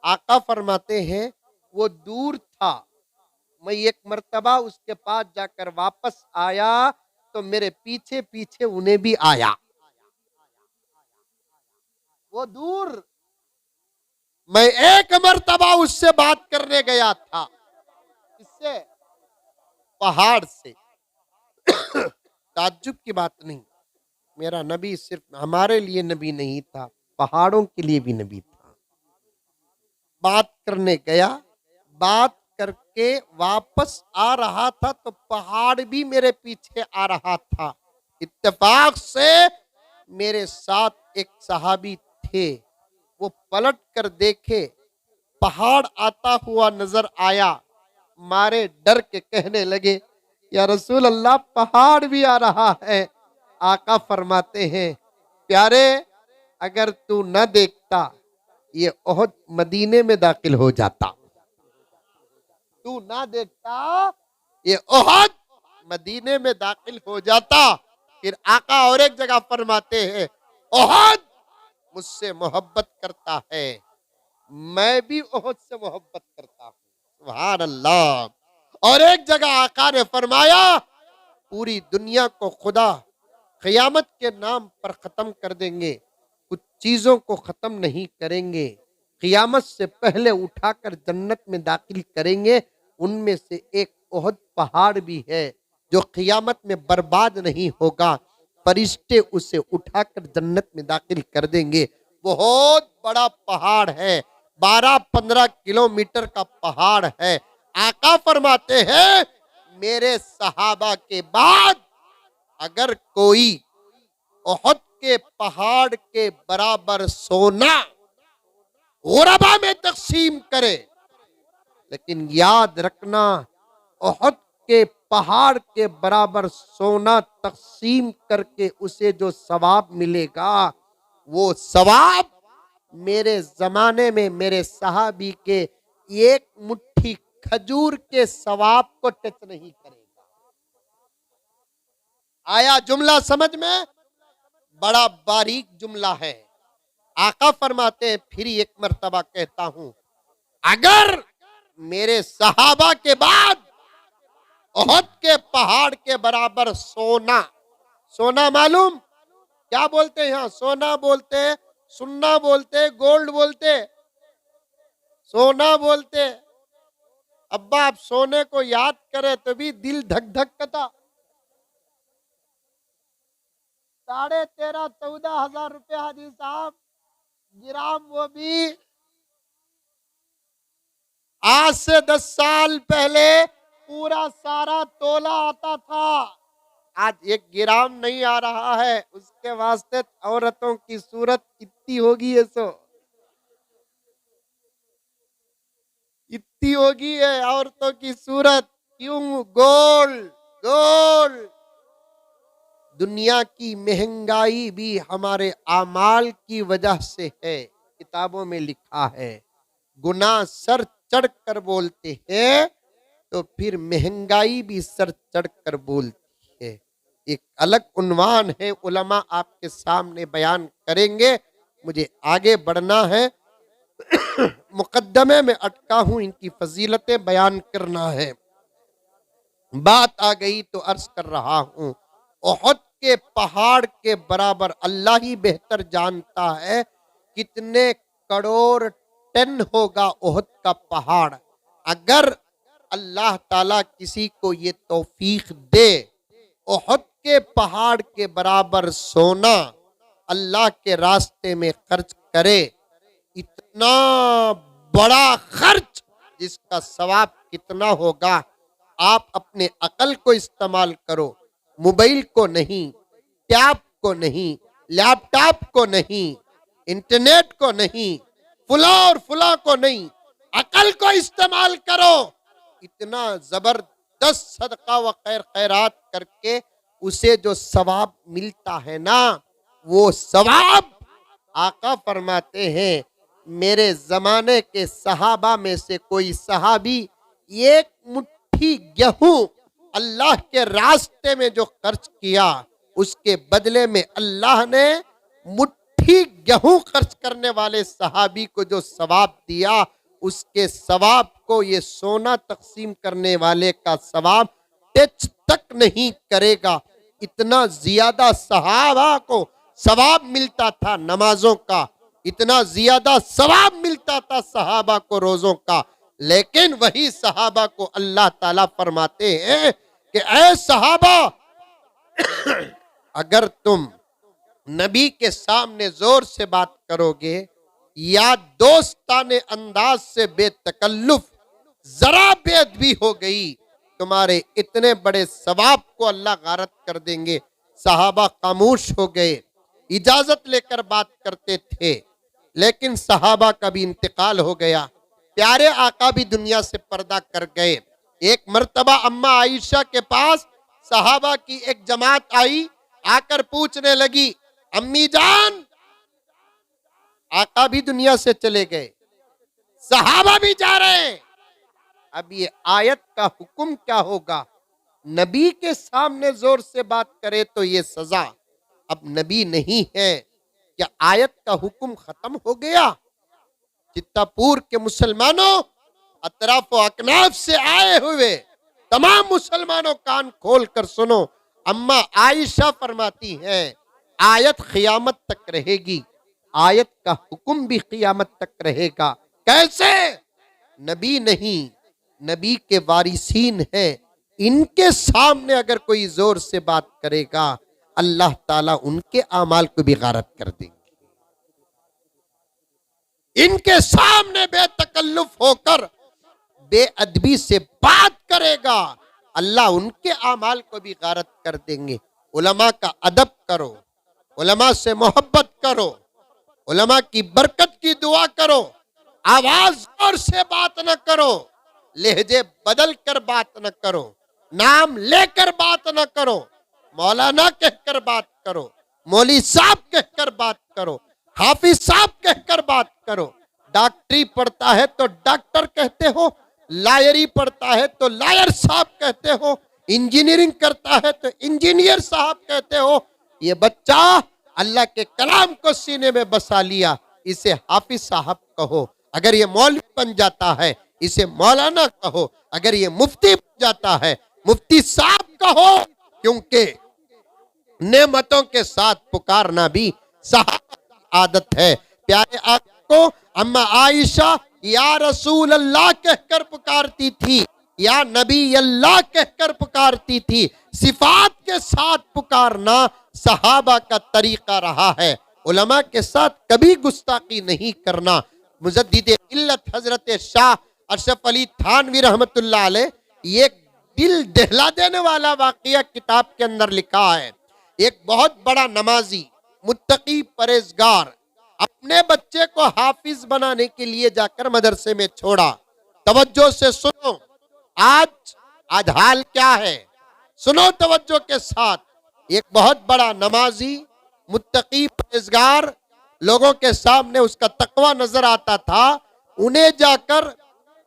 आका फरमाते हैं वो दूर था, मैं एक मर्तबा उसके पास जाकर वापस आया तो मेरे पीछे पीछे उन्हें भी आया। वो दूर, मैं एक मर्तबा उससे बात करने गया था। किससे? पहाड़ से। ताज्जुब की बात नहीं, मेरा नबी सिर्फ हमारे लिए नबी नहीं था, पहाड़ों के लिए भी नबी था। बात करने गया, बात करके वापस आ रहा था तो पहाड़ भी मेरे पीछे आ रहा था। इत्तेफाक से मेरे साथ एक सहाबी थे, वो पलट कर देखे, पहाड़ आता हुआ नजर आया, मारे डर के कहने लगे या रसूल अल्लाह पहाड़ भी आ रहा है। आका फरमाते हैं प्यारे अगर तू न देखता ये ओहद मदीने में दाखिल हो जाता। तू ना देखता ये ओहद मदीने में दाखिल हो जाता। फिर आका और एक जगह फरमाते हैं ओहद मुझसे मोहब्बत करता है, मैं भी ओहद से मोहब्बत करता हूँ। सुभान अल्लाह। और एक जगह आका ने फरमाया पूरी दुनिया को खुदा क़यामत के नाम पर खत्म कर देंगे, कुछ चीजों को खत्म नहीं करेंगे, क़यामत से पहले उठाकर जन्नत में दाखिल करेंगे। उनमें से एक ओहद पहाड़ भी है जो क़यामत में बर्बाद नहीं होगा, फरिश्ते उसे उठाकर जन्नत में दाखिल कर देंगे। बहुत बड़ा पहाड़ है, 12-15 किलोमीटर का पहाड़ है। आका फरमाते हैं मेरे सहाबा के बाद अगर कोई ओहद के पहाड़ के बराबर सोना गुरबा में तकसीम करे, लेकिन याद रखना ओहद के पहाड़ के बराबर सोना तकसीम करके उसे जो सवाब मिलेगा वो सवाब मेरे जमाने में मेरे सहाबी के एक मुट्ठी खजूर के सवाब को टच नहीं करेगा। आया जुमला समझ में? बड़ा बारीक जुमला है। आका फरमाते हैं फिर एक मर्तबा कहता हूं अगर मेरे सहाबा के बाद ओहद के पहाड़ के बराबर सोना, सोना मालूम क्या बोलते हैं यहाँ? सोना बोलते, सुन्ना बोलते, गोल्ड बोलते, सोना बोलते। अब्बा आप सोने को याद करें तो भी दिल धक धक करता। 13,500-14,000 रुपए हाजी साहब गिराम, वो भी आज से 10 साल पहले पूरा सारा तोला आता था, आज 1 ग्राम नहीं आ रहा है। उसके वास्ते औरतों की सूरत इतनी होगी है, सो इतनी होगी है औरतों की सूरत। क्यों? Gold gold. दुनिया की महंगाई भी हमारे आमाल की वजह से है। किताबों में लिखा है, गुनाह सर चढ़ कर बोलते हैं तो फिर महंगाई भी सर चढ़ कर बोलती है। एक अलग उन्वान है, उलमा आपके सामने बयान करेंगे। मुझे आगे बढ़ना है, मुकद्दमे में अटका हूं, इनकी फजीलतें बयान करना है। बात आ गई तो अर्ज कर रहा हूं, ओहद के पहाड़ के बराबर अल्लाह ही बेहतर जानता है कितने करोड़ टन होगा ओहद का पहाड़। अगर अल्लाह ताला किसी को ये तौफीक दे, ओहद के पहाड़ के बराबर सोना अल्लाह के रास्ते में खर्च करे, इतना बड़ा खर्च जिसका सवाब कितना होगा, आप अपने अकल को इस्तेमाल करो। मोबाइल को नहीं, टैब को नहीं, लैपटॉप को नहीं, इंटरनेट को नहीं, फुला और फुला को नहीं, अकल को इस्तेमाल करो। इतना जबरदस्त सदका व खैर खैरात करके उसे जो सवाब मिलता है ना, वो सवाब आका फरमाते हैं, मेरे जमाने के सहाबा में से कोई सहाबी एक मुट्ठी गेहूं अल्लाह के रास्ते में जो खर्च किया, उसके बदले में अल्लाह ने मुट्ठी गेहूं खर्च करने वाले सहाबी को जो सवाब दिया, उसके सवाब को ये सोना तकसीम करने वाले का सवाब टच तक नहीं करेगा। इतना ज्यादा सहाबा को सवाब मिलता था नमाजों का, इतना ज्यादा सवाब मिलता था सहाबा को रोजों का। लेकिन वही सहाबा को अल्लाह ताला फरमाते हैं कि ऐ सहाबा, अगर तुम नबी के सामने जोर से बात करोगे या दोस्ताने अंदाज से बेतकल्लुफ जरा बेअदबी हो गई, तुम्हारे इतने बड़े सवाब को अल्लाह गारत कर देंगे। सहाबा खामोश हो गए, इजाजत लेकर बात करते थे, लेकिन सहाबा का भी इंतकाल हो गया। प्यारे आका भी दुनिया से पर्दा कर गए। एक मर्तबा अम्मा आयशा के पास सहाबा की एक जमात आई, आकर पूछने लगी, अम्मी जान, आका भी दुनिया से चले गए, सहाबा भी जा रहे हैं, अब ये आयत का हुक्म क्या होगा? नबी के सामने जोर से बात करे तो ये सजा, अब नबी नहीं है, क्या आयत का हुक्म खत्म हो गया? चित्तापुर के मुसलमानों, अतराफ व अकनाफ से आए हुए तमाम मुसलमानों कान खोल कर सुनो। अम्मा आयशा फरमाती हैं, आयत क़यामत तक रहेगी, आयत का हुक्म भी क़यामत तक रहेगा। कैसे? नबी नहीं, नबी के वारिसीन हैं, इनके सामने अगर कोई जोर से बात करेगा, अल्लाह ताला उनके आमाल को भी गारत कर देंगे। इनके सामने बेतकल्लुफ होकर बेअदबी से बात करेगा, अल्लाह उनके आमाल को भी गारत कर देंगे। उलमा का अदब करो, उलमा से मोहब्बत करो, उलमा की बरकत की दुआ करो, आवाज जोर से बात न करो, लहजे बदल कर बात न करो, नाम लेकर बात न करो, मौलाना कहकर बात करो, मौली साहब कहकर बात करो, हाफिज साहब कहकर बात करो। डॉक्टरी पढ़ता है तो डॉक्टर कहते हो, लायरी पढ़ता है तो लायर साहब कहते हो, इंजीनियरिंग करता है तो इंजीनियर साहब कहते हो। ये बच्चा अल्लाह के कलाम को सीने में बसा लिया, इसे हाफिज साहब कहो। अगर ये मौलवी बन जाता है, इसे मौलाना कहो। अगर ये मुफ्ती बन जाता है, मुफ्ती साहब कहो, क्योंकि नेमतों के साथ पुकारना भी सहाबा की आदत है। प्यारे आपको अम्मा आयशा या रसूल अल्लाह कहकर पुकारती थी, या नबी अल्लाह कहकर पुकारती थी। सिफात के साथ पुकारना सहाबा का तरीका रहा है। उलमा के साथ कभी गुस्ताखी नहीं करना। मुजद्दिद इल्लत हजरत शाह अशरफ अली थानवी रहमतुल्लाह अलैह ये दिल दहला देने वाला वाकया किताब के अंदर लिखा है। एक बहुत बड़ा नमाजी, मुत्तकी, परहेजगार अपने बच्चे को हाफिज बनाने के लिए जाकर मदरसे में छोड़ा। तवज्जो से सुनो, आज हाल क्या है, सुनो तवज्जो के साथ। एक बहुत बड़ा नमाजी, मुत्तकी, परहेजगार, लोगों के सामने उसका तकवा नजर आता था। उन्हें जाकर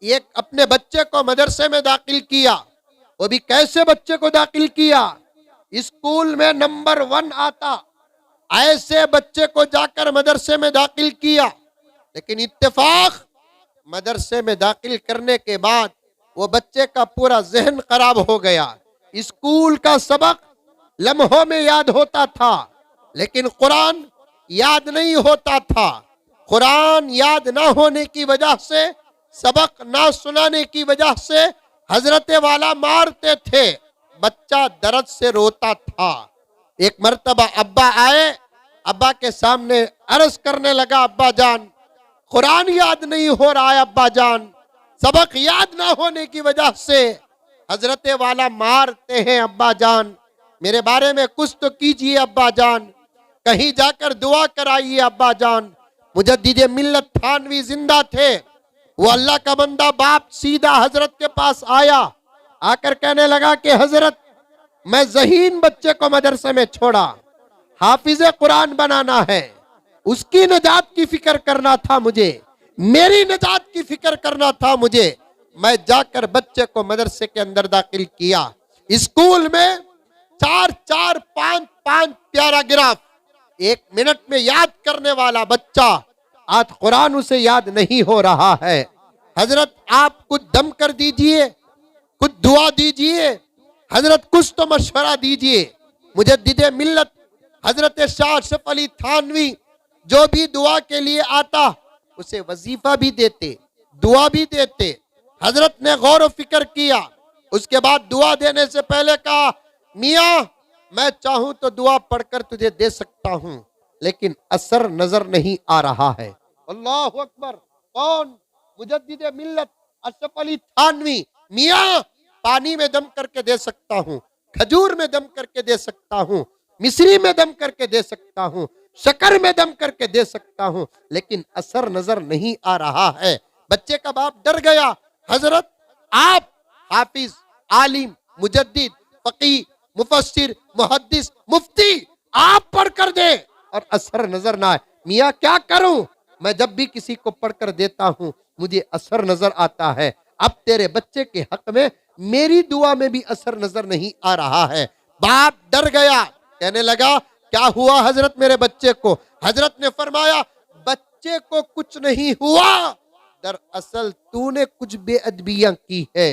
एक अपने बच्चे को मदरसे में दाखिल किया। वो भी कैसे बच्चे को दाखिल किया? स्कूल में नंबर 1 आता, ऐसे बच्चे को जाकर मदरसे में दाखिल किया। लेकिन इत्तेफाक, मदरसे में दाखिल करने के बाद वो बच्चे का पूरा जहन खराब हो गया। स्कूल का सबक लम्हों में याद होता था, लेकिन कुरान याद नहीं होता था। कुरान याद ना होने की वजह से, सबक ना सुनाने की वजह से हजरत वाला मारते थे। बच्चा दर्द से रोता था। एक मर्तबा अब्बा आए, अब्बा के सामने अर्ज करने लगा, अब्बा जान, कुरान याद नहीं हो रहा है अब्बा जान, सबक याद ना होने की वजह से हजरत वाला मारते हैं अब्बा जान, मेरे बारे में कुछ तो कीजिए अब्बा जान, कहीं जाकर दुआ कराइए अब्बा जान। मुजद्दिद मिल्लत थानवी जिंदा थे। वो अल्लाह का बंदा बाप सीधा हजरत के पास आया, आकर कहने लगा कि हजरत, मैं ज़हीन बच्चे को मदरसे में छोड़ा, हाफिज कुरान बनाना है, उसकी नजात की फिक्र करना था मुझे, मेरी नजात की फिक्र करना था मुझे। मैं जाकर बच्चे को मदरसे के अंदर दाखिल किया। स्कूल में 4-4, 5-5 पैराग्राफ 1 मिनट में याद करने वाला बच्चा, आज कुरान उसे याद नहीं हो रहा है। हजरत आप कुछ दम कर दीजिए, कुछ दुआ दीजिए, हजरत कुछ तो मशवरा दीजिए। मुजद्दिद मिल्लत हजरत शाह अशरफ अली थानवी जो भी दुआ के लिए आता, उसे वजीफा भी देते, दुआ भी देते। हजरत ने गौर व फिक्र किया, उसके बाद दुआ देने से पहले कहा, मियाँ मैं चाहूं तो दुआ पढ़कर तुझे दे सकता हूं, लेकिन असर नजर नहीं आ रहा है। अल्लाहु अकबर। कौन? मुजद्दिद मिल्लत अशरफ अली थानवी। मियाँ पानी में दम करके दे सकता हूँ, खजूर में दम करके दे सकता हूँ, मिश्री में दम करके दे सकता हूँ, शक्कर में दम करके दे सकता हूँ, लेकिन असर नजर नहीं आ रहा है। बच्चे का बाप डर गया। हजरत आप हाफिज, आलिम, मुजद्दिद, फकीह, मुफस्सिर, मुहद्दिस, मुफ्ती, आप पढ़ कर दे और असर नजर ना आए। मियाँ क्या करूं? मैं जब भी किसी को पढ़कर देता हूं मुझे असर नजर आता है। अब तेरे बच्चे के हक में मेरी दुआ में भी असर नजर नहीं आ रहा है। बाप डर गया, कहने लगा क्या हुआ हजरत मेरे बच्चे को? हजरत ने फरमाया बच्चे को कुछ नहीं हुआ, दरअसल तूने कुछ बेअदबियां की है।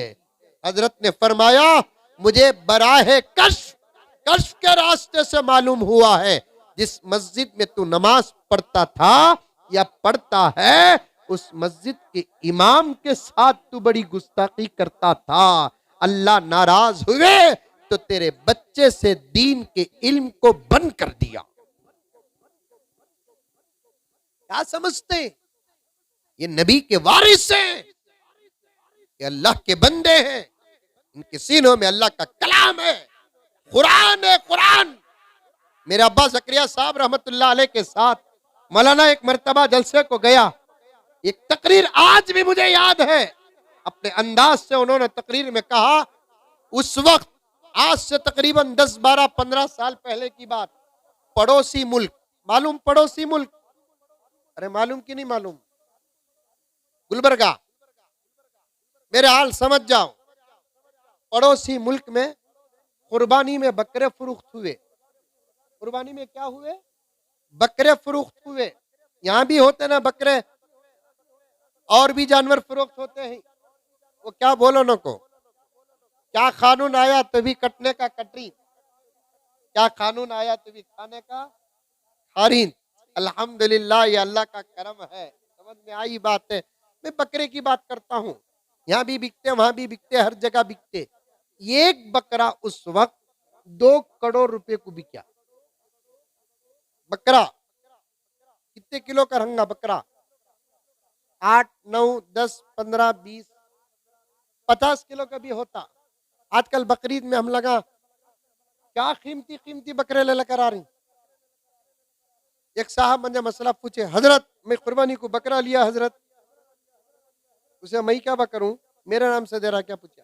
हजरत ने फरमाया मुझे बराहे कश्फ के रास्ते से मालूम हुआ है, जिस मस्जिद में तू नमाज पढ़ता था या पढ़ता है, उस मस्जिद के इमाम के साथ तू बड़ी गुस्ताखी करता था। अल्लाह नाराज हुए तो तेरे बच्चे से दीन के इल्म को बंद कर दिया। क्या समझते? ये नबी के वारिस हैं, ये अल्लाह के बंदे हैं, इनके सीनों में अल्लाह का कलाम है, कुरान है, कुरान। मेरे अब्बा ज़करिया साहब रहमतुल्लाह अलैह के साथ मौलाना एक मर्तबा जलसे को गया। एक तकरीर आज भी मुझे याद है, अपने अंदाज से उन्होंने तकरीर में कहा, उस वक्त आज से तकरीबन 10, 12, 15 साल पहले की बात, पड़ोसी मुल्क, मालूम पड़ोसी मुल्क? अरे मालूम कि नहीं मालूम? गुलबर्गा। मेरे हाल समझ जाओ। पड़ोसी मुल्क में कुर्बानी में बकरे फरोख्त हुए। कुर्बानी में क्या हुए? बकरे फरोख्त हुए। यहां भी होते ना बकरे, और भी जानवर फरोख्त होते हैं। वो क्या बोलो न को, क्या कानून आया तभी कटने का कटरी, क्या कानून आया तभी खाने का खारीन। अल्हम्दुलिल्लाह ये अल्लाह का करम है, समझ में आई बात है। मैं बकरे की बात करता हूँ, यहाँ भी बिकते, वहां भी बिकते, हर जगह बिकते। एक बकरा उस वक्त 2 करोड़ रुपए को बिका। बकरा कितने किलो का रहेगा बकरा? 8, 9, 10, 15, 20, 50 किलो का भी होता। आजकल बकरीद में हम लगा क्या कीमती कीमती बकरे लेकर आ रही। एक साहब मुझे मसला पूछे, हजरत मैं कुर्बानी को बकरा लिया हजरत, उसे मैं क्या करूं, मेरे नाम से दे रहा, क्या पूछा?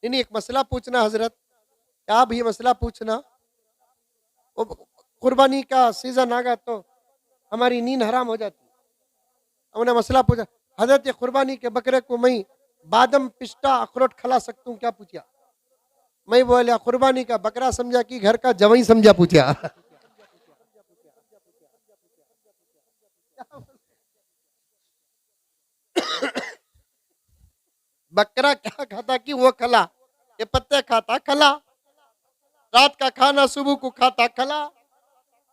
नहीं एक मसला पूछना हजरत, क्या भी मसला पूछना। वो कुर्बानी का सीजन आ गया तो हमारी नींद हराम हो जाती। उन्हें मसला पूछा, हजरत ये कुर्बानी के बकरे को मैं बादाम पिस्ता अखरोट खिला सकता हूँ क्या पूछा? मैं बोला कुर्बानी का बकरा समझा कि घर का जवाई समझा पूछा। बकरा क्या खाता कि वो खला, ये पत्ते खाता खला, रात का खाना सुबह को खाता खला,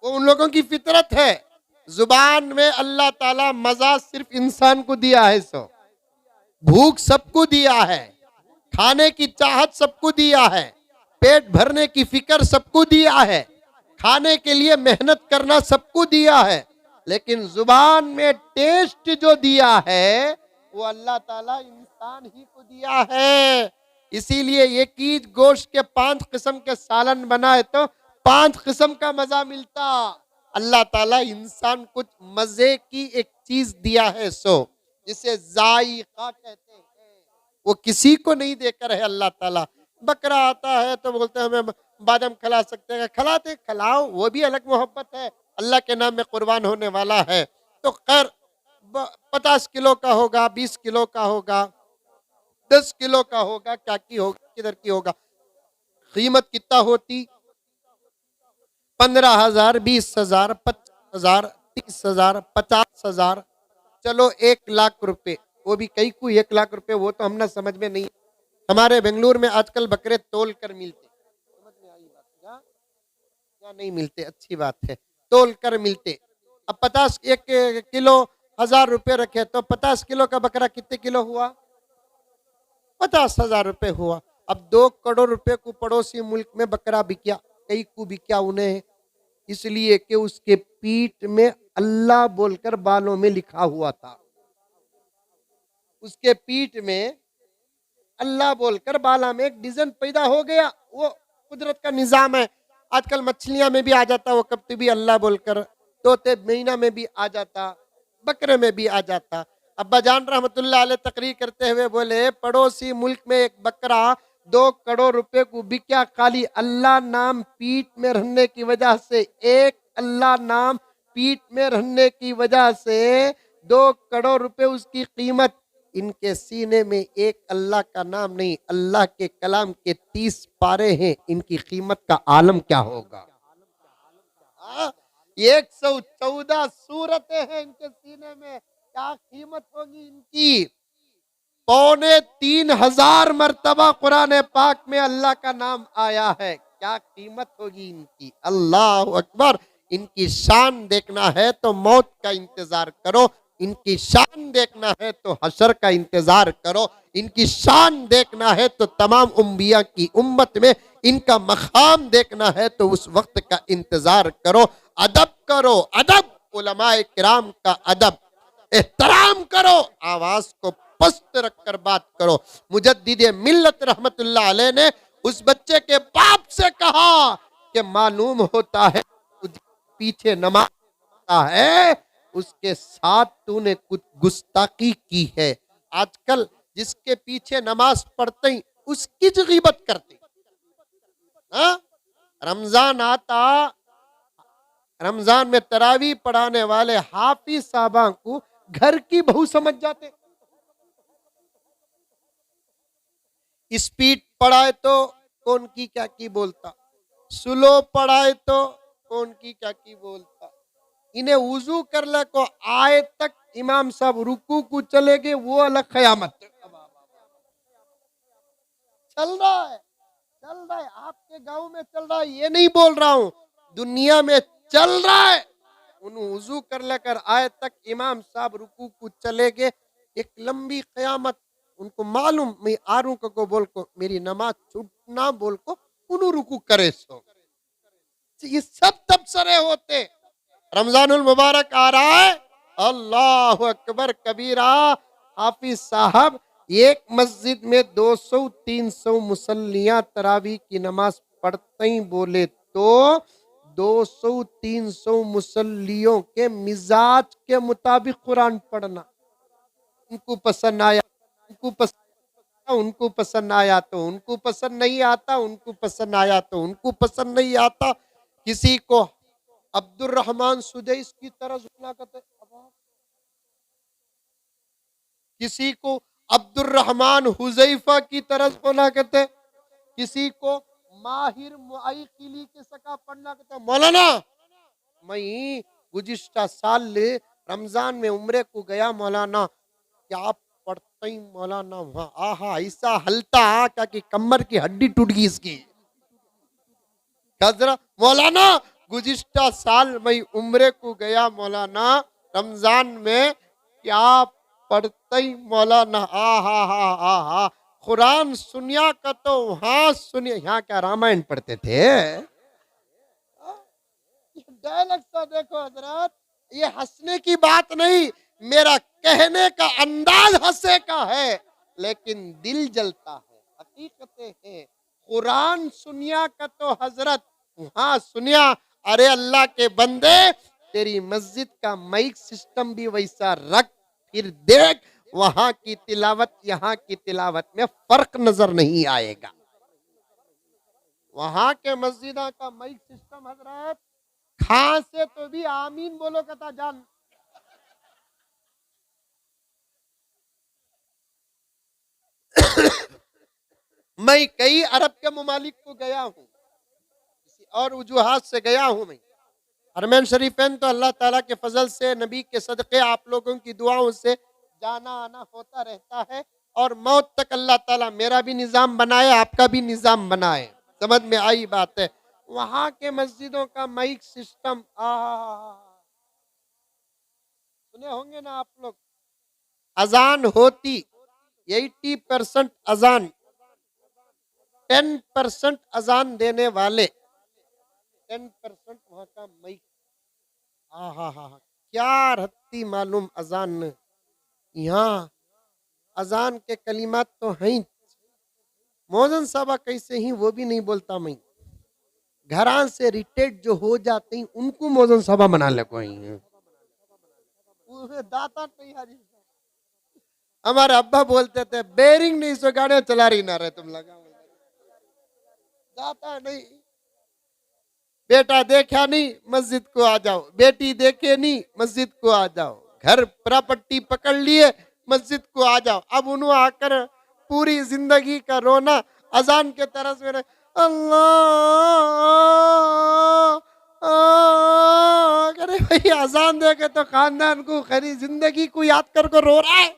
वो उन लोगों की फितरत है। जुबान में अल्लाह ताला मजा सिर्फ इंसान को दिया है, सो भूख सबको दिया है, खाने की चाहत सबको दिया है, पेट भरने की फिक्र सबको दिया है, खाने के लिए मेहनत करना सबको दिया है, लेकिन जुबान में टेस्ट जो दिया है वो अल्लाह ताला इंसान ही को दिया है। इसीलिए एक ही गोश्त के 5 किस्म के सालन बनाए तो 5 किस्म का मजा मिलता। अल्लाह ताला इंसान कुछ मजे की एक चीज दिया है, सो जिसे जायका कहते हैं, वो किसी को नहीं देकर है अल्लाह ताला। बकरा आता है तो बोलते हैं हमें बादाम खिला सकते हैं, खिलाते खिलाओ, वो भी अलग मोहब्बत है, अल्लाह के नाम में कुर्बान होने वाला है। तो खैर 50 किलो का होगा, 20 किलो का होगा, 10 किलो का होगा, क्या की होगा, किधर की होगा, कीमत कितना होती? 15,000, 20,000, 25,000, 30,000, 50,000, चलो 1,00,000 रुपए, वो भी कई को 1,00,000 रुपए, वो तो हमने समझ में नहीं। हमारे बेंगलुरु में आजकल बकरे तोल कर मिलते, समझ में आई बात या नहीं मिलते? अच्छी बात है, तोल कर मिलते। अब 50 1 किलो 1,000 रुपए रखे तो 50 किलो का बकरा कितने किलो हुआ? 50,000 रुपए हुआ। अब 2 करोड़ रुपए को पड़ोसी मुल्क में बकरा बिकिया, कई को बिकिया उन्हें, इसलिए कि उसके पीठ में अल्लाह बोलकर बालों में लिखा हुआ था, उसके पीठ में अल्लाह बोलकर बाला में एक डिजाइन पैदा हो गया। वो कुदरत का निजाम है। आजकल मछलियां में भी आ जाता, वो कभी भी अल्लाह बोलकर, तोते महीना में भी आ जाता, बकरे में भी आ जाता। अब्बा जान रहमतुल्लाह अलैह तकरीर करते हुए बोले, पड़ोसी मुल्क में एक बकरा 2 करोड़ रुपए को बिका, खाली अल्लाह नाम पीठ में रहने की वजह से, एक अल्लाह नाम पीठ में रहने की वजह से 2 करोड़ रुपए उसकी कीमत। इनके सीने में एक अल्लाह का नाम नहीं, अल्लाह के कलाम के 30 पारे हैं, इनकी कीमत का आलम क्या होगा? 114 सूरतें हैं इनके सीने में, क्या कीमत होगी इनकी? 3,500 मर्तबा कुरान पाक में अल्लाह का नाम आया है, क्या कीमत होगी इनकी? अल्लाह अकबर। इनकी शान देखना है तो मौत का इंतजार करो, इनकी शान देखना है तो हशर का इंतजार करो, इनकी शान देखना है तो तमाम उम्बिया की उम्मत में इनका मकाम देखना है तो उस वक्त का इंतजार करो। अदब करो, अदब, उलमाए किराम का अदब, एहतराम करो, आवाज को पस्त रखकर बात करो। मुजद्दिद मिल्लत रहमतुल्लाह अलैह ने उस बच्चे के बाप से कहा कि मालूम होता है पीछे नमाज है, उसके साथ तूने कुछ गुस्ताखी की है। आजकल जिसके पीछे नमाज पढ़ते ही उसकी गीबत करते। रमजान आता, रमजान में तरावी पढ़ाने वाले हाफिज साहबा को घर की बहू समझ जाते। स्पीड पढ़ाए तो कौन की क्या की बोलता, स्लो पढ़ाए तो कौन की क्या की बोलता। इन्हें वुजू कर ले को आए तक इमाम साहब रुकू को चले गए, वो अलग कयामत। चल रहा है, चल रहा है, आपके गांव में चल रहा है, ये नहीं बोल रहा हूं, दुनिया में चल रहा है। उन वुजू कर लेकर आए तक इमाम साहब रुकू को चले गए, एक लंबी कयामत। उनको मालूम मैं आरू को बोल को मेरी नमाज छूटना बोल को उन रुकू करे सो। ये सब तबसरे होते। रमजानुल मुबारक आ रहा है, अल्लाह अकबर कबीरा। हाफिज साहब एक मस्जिद में 200-300 मुसल्लियां तरावी की नमाज पढ़ते ही बोले तो 200-300 मुसल्लियों के मिजाज के मुताबिक कुरान पढ़ना। उनको पसंद आया, उनको पसंद आया तो उनको पसंद नहीं आता, उनको पसंद आया तो उनको पसंद नहीं आता। किसी को अब्दुल रहमान सुदैस की तरह सुना करते, किसी को अब्दुल रहमान हुजैफा की तरह पढ़ना कहते, किसी को माहिर मुआइकिली के सका पढ़ना कहते। मौलाना मैं गुज़िश्ता साल रमजान में उम्रे को गया मौलाना, क्या पढ़ते ही मौलाना वहां आहा ऐसा हलता क्या कि कमर की हड्डी टूट गई इसकी। कजरा मौलाना गुज़िश्ता साल मैं उम्रे को गया मौलाना रमजान में, क्या पढ़ते ही मौलाना आहा हा हा हा कुरान सुनिया का तो वहां सुनिया। यहाँ क्या रामायण पढ़ते थे? डायलॉग सा देखो हजरत, ये हंसने की बात नहीं, मेरा कहने का अंदाज हंसे का है, लेकिन दिल जलता है, हकीकतें हैं। कुरान सुनिया का तो हजरत वहां सुनिया। अरे अल्लाह के बंदे, तेरी मस्जिद का माइक सिस्टम भी वैसा रख, फिर देख वहां की तिलावत यहाँ की तिलावत में फर्क नजर नहीं आएगा। वहां के मस्जिदा का माइक सिस्टम हजरत खां से तो भी आमीन बोलो कथा जान। मैं कई अरब के ममालिक को गया हूं, किसी और वजूहात से गया हूं। मैं हरमैन शरीफैन तो अल्लाह ताला के फजल से, नबी के सदक़े, आप लोगों की दुआओं से जाना आना होता रहता है, और मौत तक अल्लाह ताला मेरा भी निज़ाम बनाए, आपका भी निज़ाम बनाए। समझ में आई बात है? वहां के मस्जिदों का माइक सिस्टम सुने होंगे ना आप लोग। अजान होती 80% अजान, 10% अजान देने वाले, 10% वहां का माइक। क्या रहती मालूम अजान। यहाँ अजान के कलिमात तो हैं, मौजन साहबा कैसे ही वो भी नहीं बोलता। मैं घरां से रिटेट जो हो जाते हैं उनको मौजन साहबा बना ले कोई दाता नहीं। हमारे अब्बा बोलते थे बेरिंग नहीं सो गाड़ियां चला रही ना रहे तुम लगा जाता नहीं। बेटा देखा नहीं मस्जिद को आ जाओ, बेटी देखे नहीं मस्जिद को आ जाओ, घर प्रॉपर्टी पकड़ लिए मस्जिद को आ जाओ। अब उन्होंने आकर पूरी जिंदगी का रोना अजान के तरस में अल्लाह। अरे भाई अजान दे के तो खानदान को खरी जिंदगी को याद कर को रो रहा है।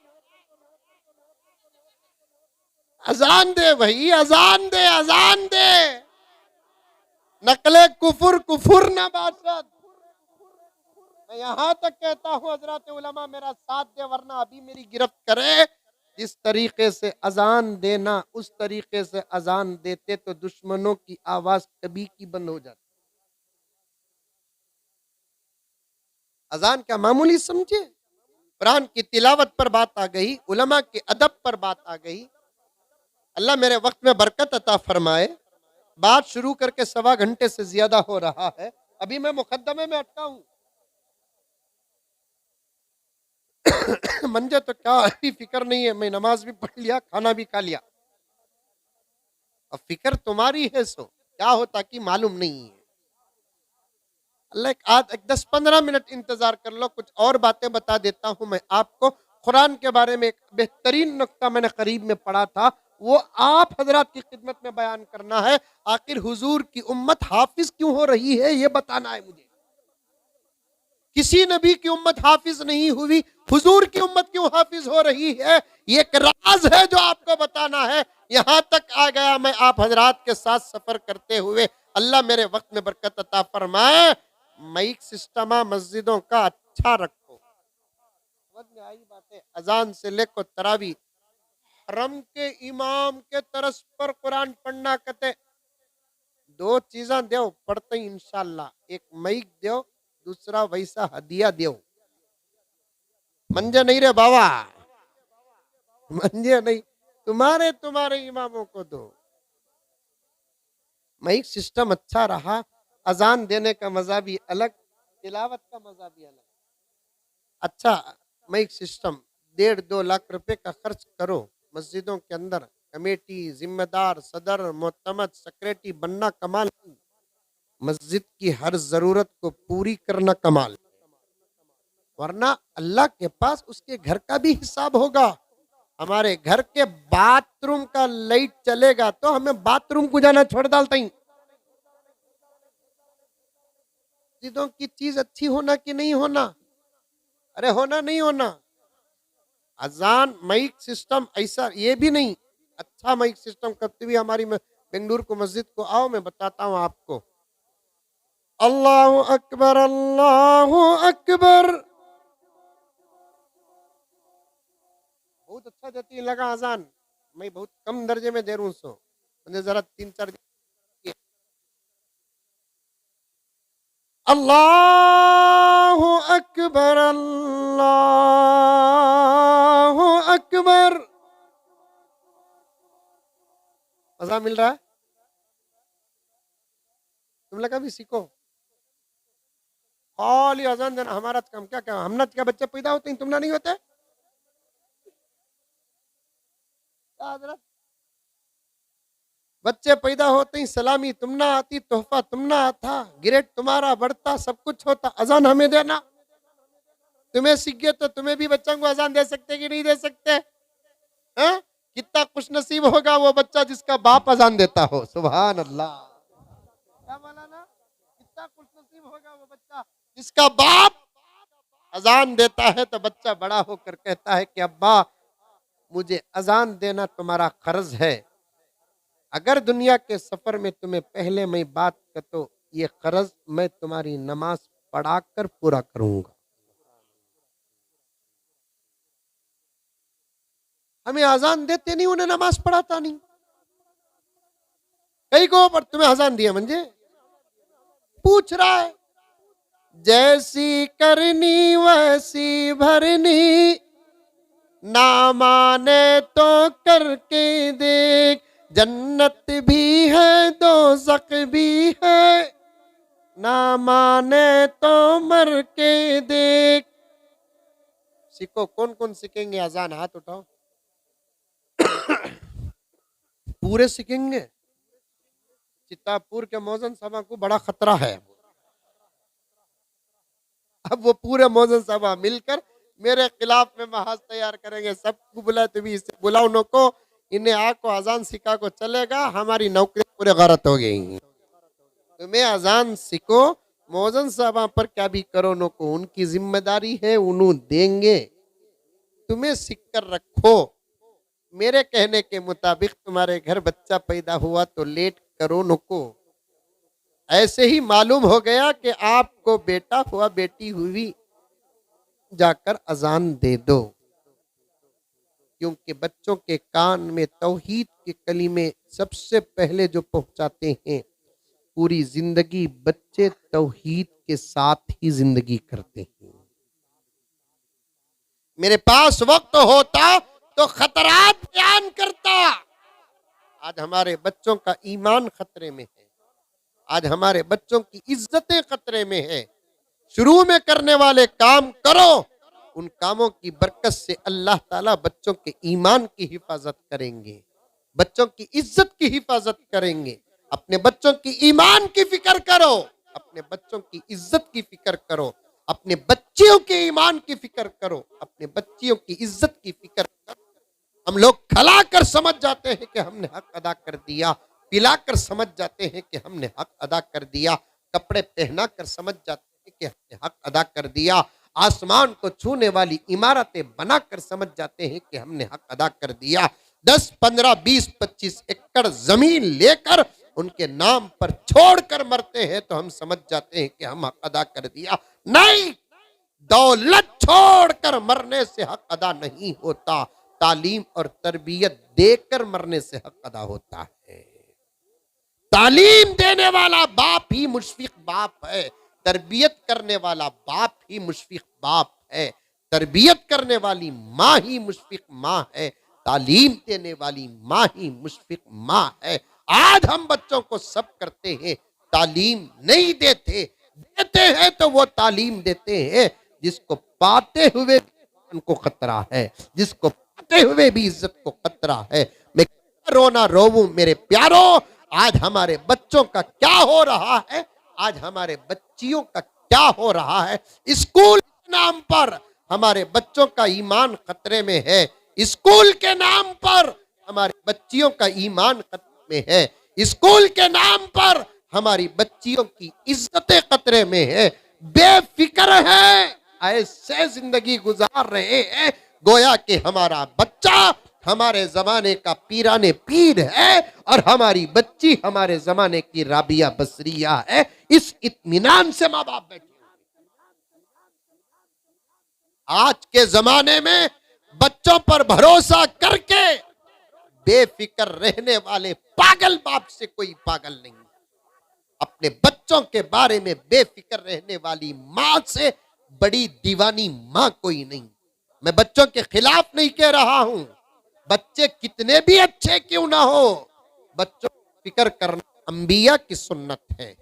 अजान दे भाई, अजान दे, अजान दे। नकले कुफुर कुफुर ना बादशाह। मैं यहां तक कहता हूं हजरत उलमा मेरा साथ दे, वरना अभी मेरी गिरफ्त करे। जिस तरीके से अजान देना, उस तरीके से अजान देते तो दुश्मनों की आवाज कभी की बंद हो जाती। अजान क्या मामूली समझे। कुरान की तिलावत पर बात आ गई, उलमा के अदब पर बात आ गई। अल्लाह मेरे वक्त में बरकत अता फरमाए। बात शुरू करके 1.25 घंटे से ज्यादा हो रहा है, अभी मैं मुकद्दमे में अटका हूं। मंजे तो क्या अभी फिक्र नहीं है, मैं नमाज भी पढ़ लिया, खाना भी खा लिया। अब फिक्र तुम्हारी है, सो क्या होता कि मालूम नहीं है। अल्लाह आज 10-15 मिनट इंतजार कर लो, कुछ और बातें बता देता हूं मैं आपको। कुरान के बारे में एक बेहतरीन नुक्ता मैंने करीब में पढ़ा था, वो आप हजरात की खिदमत में बयान करना है। आखिर हुजूर की उम्मत हाफिज क्यों हो रही है, ये बताना है मुझे। किसी नबी की उम्मत हाफिज नहीं हुई, हुजूर की उम्मत क्यों हाफिज हो रही है, ये एक राज है जो आपको बताना है। यहां तक आ गया मैं आप हजरात के साथ सफर करते हुए। अल्लाह मेरे वक्त में बरकत अता फरमाए। माइक सिस्टम मस्जिदों का अच्छा रखो। समझ में आई बातें? अजान से लेकर तरावी, हरम के इमाम के तरस पर कुरान पढ़ना कहते 2 चीज़ें दो पढ़ते ही इंशाल्लाह, एक माइक दो, दूसरा वैसा हदिया दो। मंजे नहीं रे बाबा, समझे नहीं, तुम्हारे तुम्हारे इमामों को दो। माइक सिस्टम अच्छा रहा, अजान देने का मजा भी अलग, तिलावत का मजा भी अलग। अच्छा माइक सिस्टम 1.5-2 लाख रुपए का खर्च करो, मस्जिदों के अंदर कमेटी, जिम्मेदार, सदर, मोहतमद, सेक्रेटरी बनना कमाल नहीं, मस्जिद की हर जरूरत को पूरी करना कमाल। वरना अल्लाह के पास उसके घर का भी हिसाब होगा। हमारे घर के बाथरूम का लाइट चलेगा तो हमें बाथरूम को जाना छोड़ डालता ही। मस्जिदों की चीज अच्छी होना कि नहीं होना, अरे होना नहीं होना। अजान माइक सिस्टम ऐसा ये भी नहीं, अच्छा माइक सिस्टम करते हुए हमारी बेंगलुरु को मस्जिद को आओ, मैं बताता हूँ आपको। अल्लाह अकबर, अल्लाह अकबर, बहुत अच्छा देती है लगा अजान। मैं बहुत कम दर्जे में दे रहा हूँ सो, मुझे जरा 3-4 अल्लाह अकबर, अल्लाह अकबर। मजा मिल रहा है, तुम लोग भी सीखो। खाली अजान देना हमारा काम, क्या क्या हमने क्या बच्चे पैदा होते हैं, तुम ना नहीं होते? बच्चे पैदा होते ही सलामी तुम ना आती, तोहफा तुम ना आता, ग्रेड तुम्हारा बढ़ता, सब कुछ होता, अजान हमें देना। तुम्हें सीख गए तो तुम्हें भी बच्चों को अजान दे सकते कि नहीं दे सकते? हैं? कितना खुश नसीब होगा वो बच्चा जिसका बाप अजान देता हो। सुभान अल्लाह, क्या बोला ना, कितना खुश नसीब होगा वो बच्चा जिसका बाप अजान देता है। तो बच्चा बड़ा होकर कहता है कि अब्बा मुझे अजान देना तुम्हारा कर्ज है, अगर दुनिया के सफर में तुम्हें पहले मैं बात कर तो ये कर्ज मैं तुम्हारी नमाज पढ़ाकर पूरा करूंगा। हमें अजान देते नहीं, उन्हें नमाज पढ़ाता नहीं। कई को पर तुम्हें अजान दिया म्हणजे पूछ रहा है, जैसी करनी वैसी भरनी, ना माने तो करके देख, जन्नत भी है दोज़ख भी है, ना माने तो मर के देख। सीखो, कौन कौन सीखेंगे अजान, हाथ उठाओ। पूरे सीखेंगे? चित्तापुर के मौजन साहब को बड़ा खतरा है। अब वो पूरे मौजन साहब मिलकर मेरे खिलाफ में महाज तैयार करेंगे, सबको बुलाए, तुम्हें इससे बुलाओ नो को, इन्हें आको अजान सिखा को चलेगा, हमारी नौकरी पूरे गलत हो गई। तुम्हें अजान सीखो, मौजन साहब पर क्या भी करो नो को, उनकी जिम्मेदारी है, उन्होंने देंगे, तुम्हें सीख कर रखो। मेरे कहने के मुताबिक तुम्हारे घर बच्चा पैदा हुआ तो लेट करो नो को। ऐसे ही मालूम हो गया कि आपको बेटा हुआ बेटी हुई, जाकर अजान दे दो, क्योंकि बच्चों के कान में तौहीद के कलीमे सबसे पहले जो पहुंचाते हैं, पूरी जिंदगी बच्चे तौहीद के साथ ही जिंदगी करते हैं। मेरे पास वक्त होता तो खतरात बयान करता। आज हमारे बच्चों का ईमान खतरे में है, आज हमारे बच्चों की इज्जतें खतरे में है। शुरू में करने वाले काम करो, उन कामों की बरकत से अल्लाह ताला बच्चों के ईमान की हिफाजत करेंगे, बच्चों की इज्जत की हिफाजत करेंगे। अपने बच्चों की ईमान की फिक्र करो, अपने बच्चों की इज्जत की फिक्र करो, अपने बच्चियों के ईमान की फिक्र करो, अपने बच्चियों की इज्जत की फिक्र करो। हम लोग खिलाकर समझ जाते हैं कि हमने हक अदा कर दिया, पिलाकर समझ जाते हैं कि हमने हक अदा कर दिया, कपड़े पहना कर समझ जाते हैं कि हमने हक अदा कर दिया, आसमान को छूने वाली इमारतें बनाकर समझ जाते हैं कि हमने हक अदा कर दिया। 10, 15, 20, 25 एकड़ जमीन लेकर उनके नाम पर छोड़कर मरते हैं तो हम समझ जाते हैं कि हम हक अदा कर दिया। नहीं, दौलत छोड़कर मरने से हक अदा नहीं होता, तालीम और तरबियत देकर मरने से हक अदा होता है। तालीम देने वाला बाप ही मुशफिक बाप है, तरबियत करने वाला बाप ही मुशफिक बाप है, तरबियत करने वाली माँ ही मुशफिक माँ है, तालीम देने वाली माँ ही मुशफिक माँ है। आज हम बच्चों को सब करते हैं, तालीम नहीं देते, देते हैं तो वो तालीम देते हैं जिसको पाते हुए भी उनको खतरा है, जिसको पाते हुए भी इज्जत को खतरा है। मैं रोना रोऊं मेरे प्यारों, आज हमारे बच्चों का क्या हो रहा है, आज हमारे बच्चियों का क्या हो रहा है। स्कूल के नाम पर हमारे बच्चों का ईमान खतरे में है, स्कूल के नाम पर हमारी बच्चियों का ईमान खतरे में है, स्कूल के नाम पर हमारी बच्चियों की इज्जतें खतरे में है। बेफिक्र है, ऐसे जिंदगी गुजार रहे हैं गोया कि हमारा बच्चा हमारे जमाने का पीराने पीर है और हमारी बच्ची हमारे जमाने की राबिया बसरिया है। इस इत्मीनान से माँ बाप बैठे। आज के जमाने में बच्चों पर भरोसा करके बेफिक्र रहने वाले पागल बाप से कोई पागल नहीं, अपने बच्चों के बारे में बेफिक्र रहने वाली मां से बड़ी दीवानी मां कोई नहीं। मैं बच्चों के खिलाफ नहीं कह रहा हूं, बच्चे कितने भी अच्छे क्यों ना हो, बच्चों की फिक्र करना अंबिया की सुन्नत है।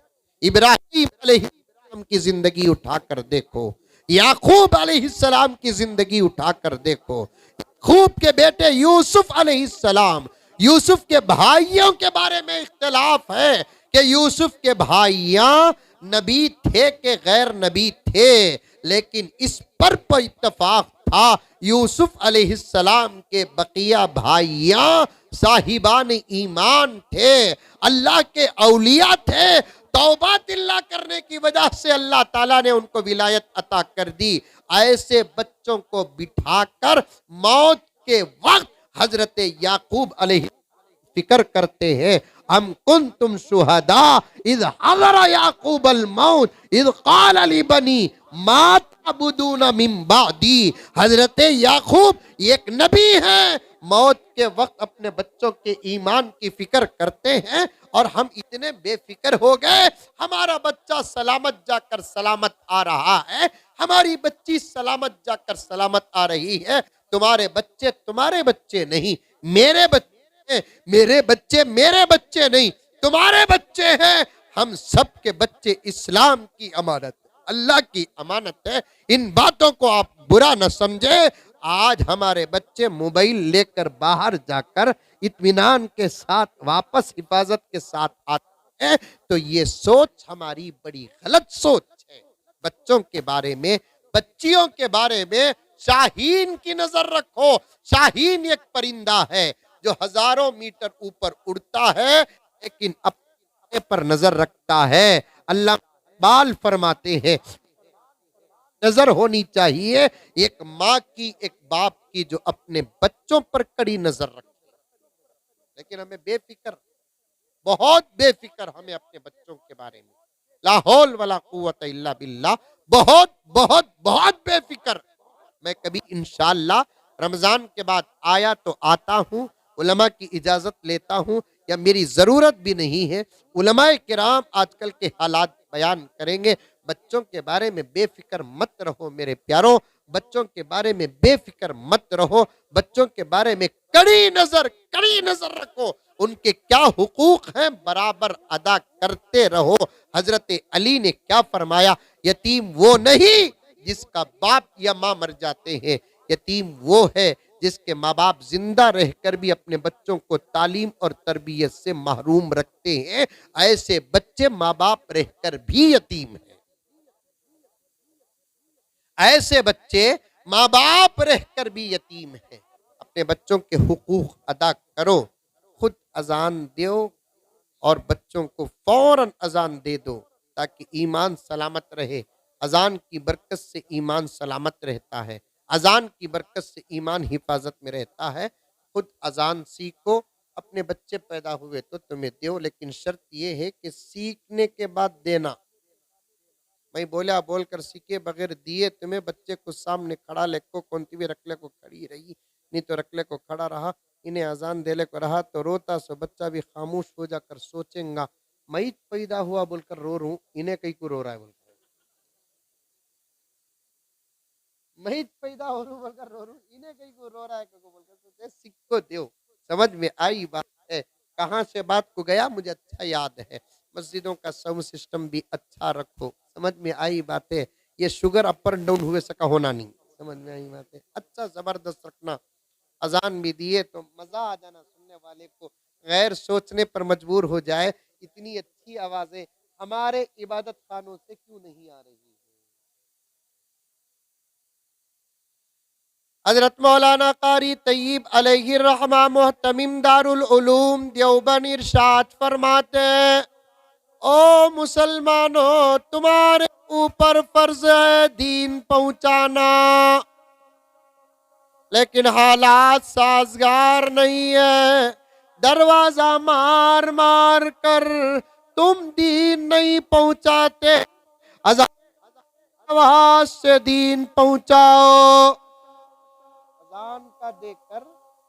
इब्राहिम अलैहिस्सलाम की जिंदगी उठाकर देखो, याकूब अलैहिस्सलाम की जिंदगी उठाकर देखो, याकूब के बेटे यूसुफ अलैहिस्सलाम, यूसुफ के भाइयों के बारे में इख्तिलाफ है कि यूसुफ के भाइयां नबी थे कि गैर नबी थे, लेकिन इस पर इत्तफाक था यूसुफ अलैहिस्सलाम के बकिया भाइयां साहिबान ईमान थे, अल्लाह के औलिया थे। तौबा तिल्ला करने की वजह से अल्लाह ताला ने उनको विलायत अता कर दी। ऐसे बच्चों को बिठाकर मौत के वक्त हजरत याकूब अलैहि फिक्र करते हैं, हम कुंतुम शुहदा इज़ हज़रा याकूब अल मौत इज़ क़ाल लिबनी मा तअबुदून मिन बादी। हजरत याकूब एक नबी हैं, मौत के वक्त अपने बच्चों के ईमान की फिक्र करते हैं और हम इतने बेफिक्र हो गए, हमारा बच्चा सलामत जाकर सलामत आ रहा है, हमारी बच्ची सलामत जाकर सलामत आ रही है। तुम्हारे बच्चे नहीं, मेरे बच्चे, मेरे बच्चे नहीं, तुम्हारे बच्चे हैं। हम सब के बच्चे इस्लाम की अमानत, अल्लाह की अमानत है। इन बातों को आप बुरा न समझे। आज हमारे बच्चे मोबाइल लेकर बाहर जाकर इत्मीनान के साथ वापस हिफाजत के साथ आते हैं, तो ये सोच हमारी बड़ी गलत सोच है। बच्चों के बारे में, बच्चियों के बारे में शाहीन की नजर रखो। शाहीन एक परिंदा है जो हजारों मीटर ऊपर उड़ता है, लेकिन अपने पर नजर रखता है। अल्लाह बाल फरमाते हैं, नजर होनी चाहिए एक माँ की, एक बाप की, जो अपने बच्चों पर कड़ी नजर रखे। लेकिन हमें बेफिक्र, बहुत बेफिक्र हमें अपने बच्चों के बारे में, ला हौल वला कुव्वत इल्ला बिल्लाह, बहुत बहुत बहुत बेफिक्र। मैं कभी इंशाअल्लाह रमजान के बाद आया तो आता हूँ, उलमा की इजाजत लेता हूँ, या मेरी जरूरत भी नहीं है, उलमाए किराम आजकल के हालात बयान करेंगे। बच्चों के बारे में बेफिक्र मत रहो मेरे प्यारों, बच्चों के बारे में बेफिक्र मत रहो, बच्चों के बारे में कड़ी नजर रखो। उनके क्या हुकूक हैं बराबर अदा करते रहो। हजरत अली ने क्या फरमाया, यतीम वो नहीं जिसका बाप या माँ मर जाते हैं, यतीम वो है जिसके माँ बाप जिंदा रहकर भी अपने बच्चों को तालीम और तरबियत से महरूम रखते हैं। ऐसे बच्चे माँ बाप रहकर भी यतीम हैं। ऐसे बच्चे माँ बाप रहकर भी यतीम हैं। अपने बच्चों के हुकूक अदा करो, खुद अजान दो और बच्चों को फौरन अजान दे दो ताकि ईमान सलामत रहे। अजान की बरकत से ईमान सलामत रहता है, अजान की बरकत से ईमान हिफाजत में रहता है। खुद अजान सीखो, अपने बच्चे पैदा हुए तो तुम्हें दो, लेकिन शर्त यह है कि सीखने के बाद देना। मैं बोला बोलकर सीखे बगैर दिए तुम्हें, बच्चे को सामने खड़ा लेको कौनती भी रखले को खड़ी रही, नहीं तो रखले को खड़ा रहा, इन्हें अजान देले को रहा तो रोता सो बच्चा भी खामोश हो जाकर सोचेगा मैं पैदा हुआ बोलकर रो रू, इन्हें कहीं को रो रहा है बोलकर। मैं ही पैदा हो रू बोलकर रो रू, इन्हें कहीं को रो रहा है को बोलकर सोचे सिक्को दो। समझ में आई बात है। कहाँ से बात को गया मुझे अच्छा याद है। मस्जिदों का साउंड सिस्टम भी अच्छा रखो। समझ में आई बातें। ये शुगर अप एंड डाउन हुए सका होना नहीं। समझ में आई बातें। अच्छा जबरदस्त रखना। अजान भी दिए तो मजा आ जाना सुनने वाले को, गैर सोचने पर मजबूर हो जाए इतनी अच्छी आवाजें हमारे इबादत खानों से क्यों नहीं आ रही है। हजरत मौलाना कारी तय्यब अलैहि रहमा मोहतमिम दारुल उलूम देवबंद इरशाद फरमाते हैं, ओ मुसलमानों तुम्हारे ऊपर फर्ज है दीन पहुंचाना, लेकिन हालात साजगार नहीं है। दरवाजा मार मार कर तुम दीन नहीं पहुंचाते, आवाज से दीन पहुंचाओ। अजान का देकर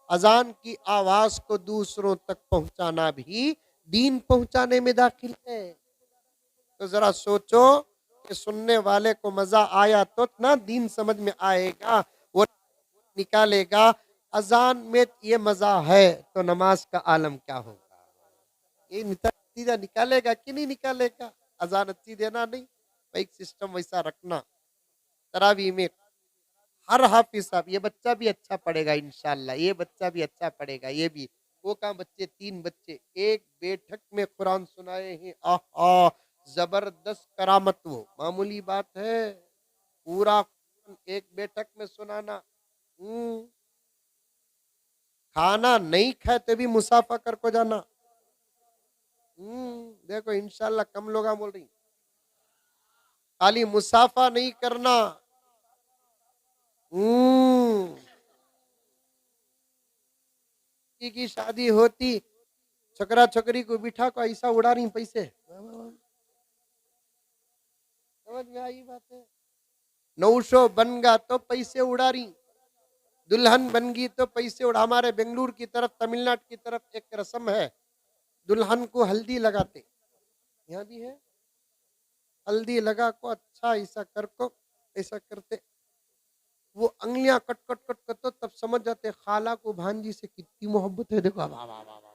अजान की आवाज को दूसरों तक पहुंचाना भी दीन पहुंचाने में दाखिल है। तो जरा सोचो कि सुनने वाले को मजा आया तो ना दीन समझ में आएगा, वो निकालेगा। अजान में ये मजा है तो नमाज का आलम क्या होगा। ये नतीजा निकालेगा कि नहीं निकालेगा। अजान अच्छी देना नहीं, एक सिस्टम वैसा रखना। तरावी में हर हाफिज साहब, ये बच्चा भी अच्छा पढ़ेगा इंशाल्लाह, ये बच्चा भी अच्छा पढ़ेगा। ये भी वो काम बच्चे 3 बच्चे एक बैठक में कुरान सुनाए हैं। आहा जबरदस्त करामत, वो मामूली बात है। पूरा एक बैठक में सुनाना। खाना नहीं खाए तो भी मुसाफा कर को जाना। देखो इंशाल्लाह कम लोग बोल रही, खाली मुसाफा नहीं करना। की शादी होती, छोकरा छोकरी को बिठा को ऐसा उड़ा रही पैसे। समझ में आई बात है। 900 बन गा तो पैसे उड़ा रही, दुल्हन बन गई तो पैसे उड़ा। हमारे बेंगलुरु की तरफ, तमिलनाडु की तरफ एक रस्म है, दुल्हन को हल्दी लगाते, यहाँ भी है, हल्दी लगा को अच्छा ऐसा कर को ऐसा करते, वो अंगलियां कट कट कट करते, तब समझ जाते खाला को भांजी से कितनी मोहब्बत है। देखो वाह वाह वाह वाह,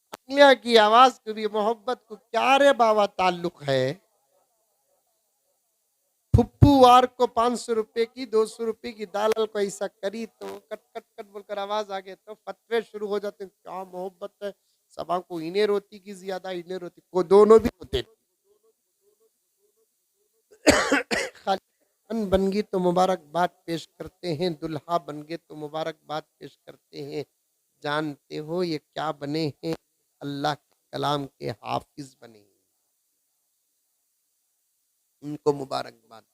अंगलियां की आवाज को भी मोहब्बत को क्या रे बाबा ताल्लुक है। फुप्पूवार को 500 रुपए की 200 रुपए की दाल को ऐसा करी तो कट कट कट बोलकर आवाज आ गए तो फतवे शुरू हो जाते। क्या मोहब्बत है। सबा को इन्हें रोती की ज्यादा इन्हें रोती को दोनों भी होते। खाली बन गई तो मुबारकबाद पेश करते हैं, दुल्हा बन गए तो मुबारकबाद पेश करते हैं। जानते हो ये क्या बने हैं, अल्लाह के कलाम के हाफिज बने हैं, उनको मुबारकबाद।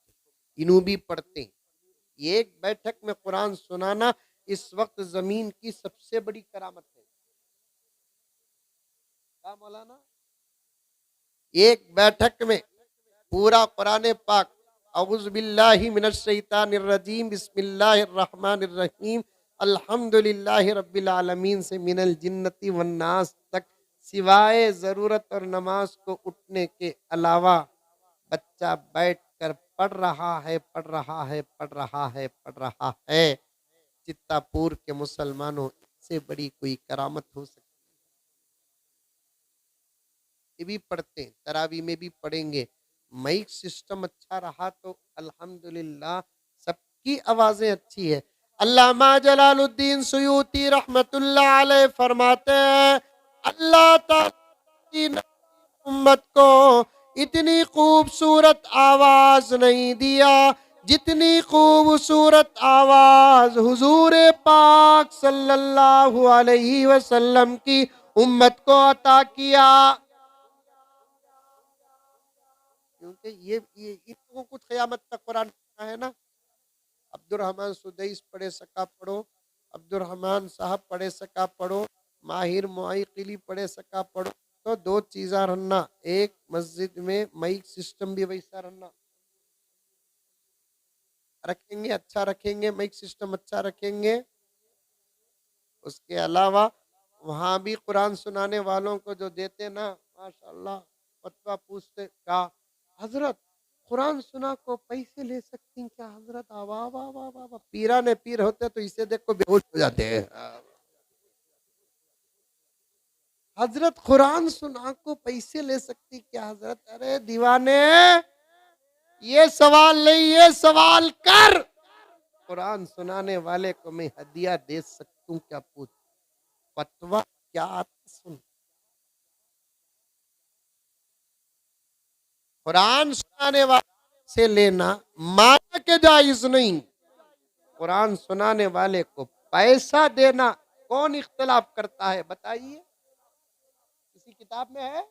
इन्हों भी पढ़ते हैं। एक बैठक में कुरान सुनाना इस वक्त जमीन की सबसे बड़ी करामत है। क्या मौलाना, एक बैठक में पूरा कुरान पाक औज़ु बिल्लाहि मिनश शैतानिर रजीम बिस्मिल्लाहिर रहमानिर रहीम अल्हम्दुलिल्लाहि रब्बिल आलमीन से मिनल जिन्नति वन नास तक, सिवाय ज़रूरत और नमाज को उठने के अलावा बच्चा बैठकर पढ़ रहा है पढ़ रहा है पढ़ रहा है पढ़ रहा है। चित्तापुर के मुसलमानों, इससे बड़ी कोई करामत हो सकती। ये भी पढ़ते हैं, तरावी में भी पढ़ेंगे। माइक सिस्टम अच्छा रहा तो अल्हम्दुलिल्लाह सबकी आवाजें अच्छी है। अल्लामा जलालुद्दीन सुयूती रहमतुल्लाह अलैह फरमाते हैं, अल्लाह ताला उम्मत को इतनी खूबसूरत आवाज नहीं दिया जितनी खूबसूरत आवाज हुजूर पाक सल्लल्लाहु अलैहि वसल्लम की उम्मत को अता किया। क्योंकि ये इनको कुछ क़यामत तक कुरान है ना। अब्दुर्रहमान सुदैस पढ़े सका पढ़ो, अब्दुर्रहमान साहब पढ़े सका पढ़ो, माहिर मुआइकिली पढ़े सका पढ़ो। तो 2 चीज़ा रहना, एक मस्जिद में माइक सिस्टम भी वैसा रहना, रखेंगे अच्छा रखेंगे, माइक सिस्टम अच्छा रखेंगे। उसके अलावा वहाँ भी कुरान सुनाने वालों को जो देते ना, माशाल्लाह फतवा पूछते, क्या हजरत कुरान सुना को पैसे ले सकती हैं क्या हजरत? वाह वाह वाह वाह वाह, पीरा ने पीर होते तो इसे देख को बेहोश हो जाते हैं। हजरत कुरान सुना को पैसे ले सकती क्या हजरत? अरे दीवाने, ये सवाल नहीं, ये सवाल कर। कुरान सुनाने वाले को मैं हदिया दे सकता हूँ क्या? पूछ। फतवा क्या आता सुन। कुरान सुनाने वाले से लेना माना के जायज नहीं, कुरान सुनाने वाले को पैसा देना कौन इख्तिलाफ करता है बताइए? किसी किताब में है?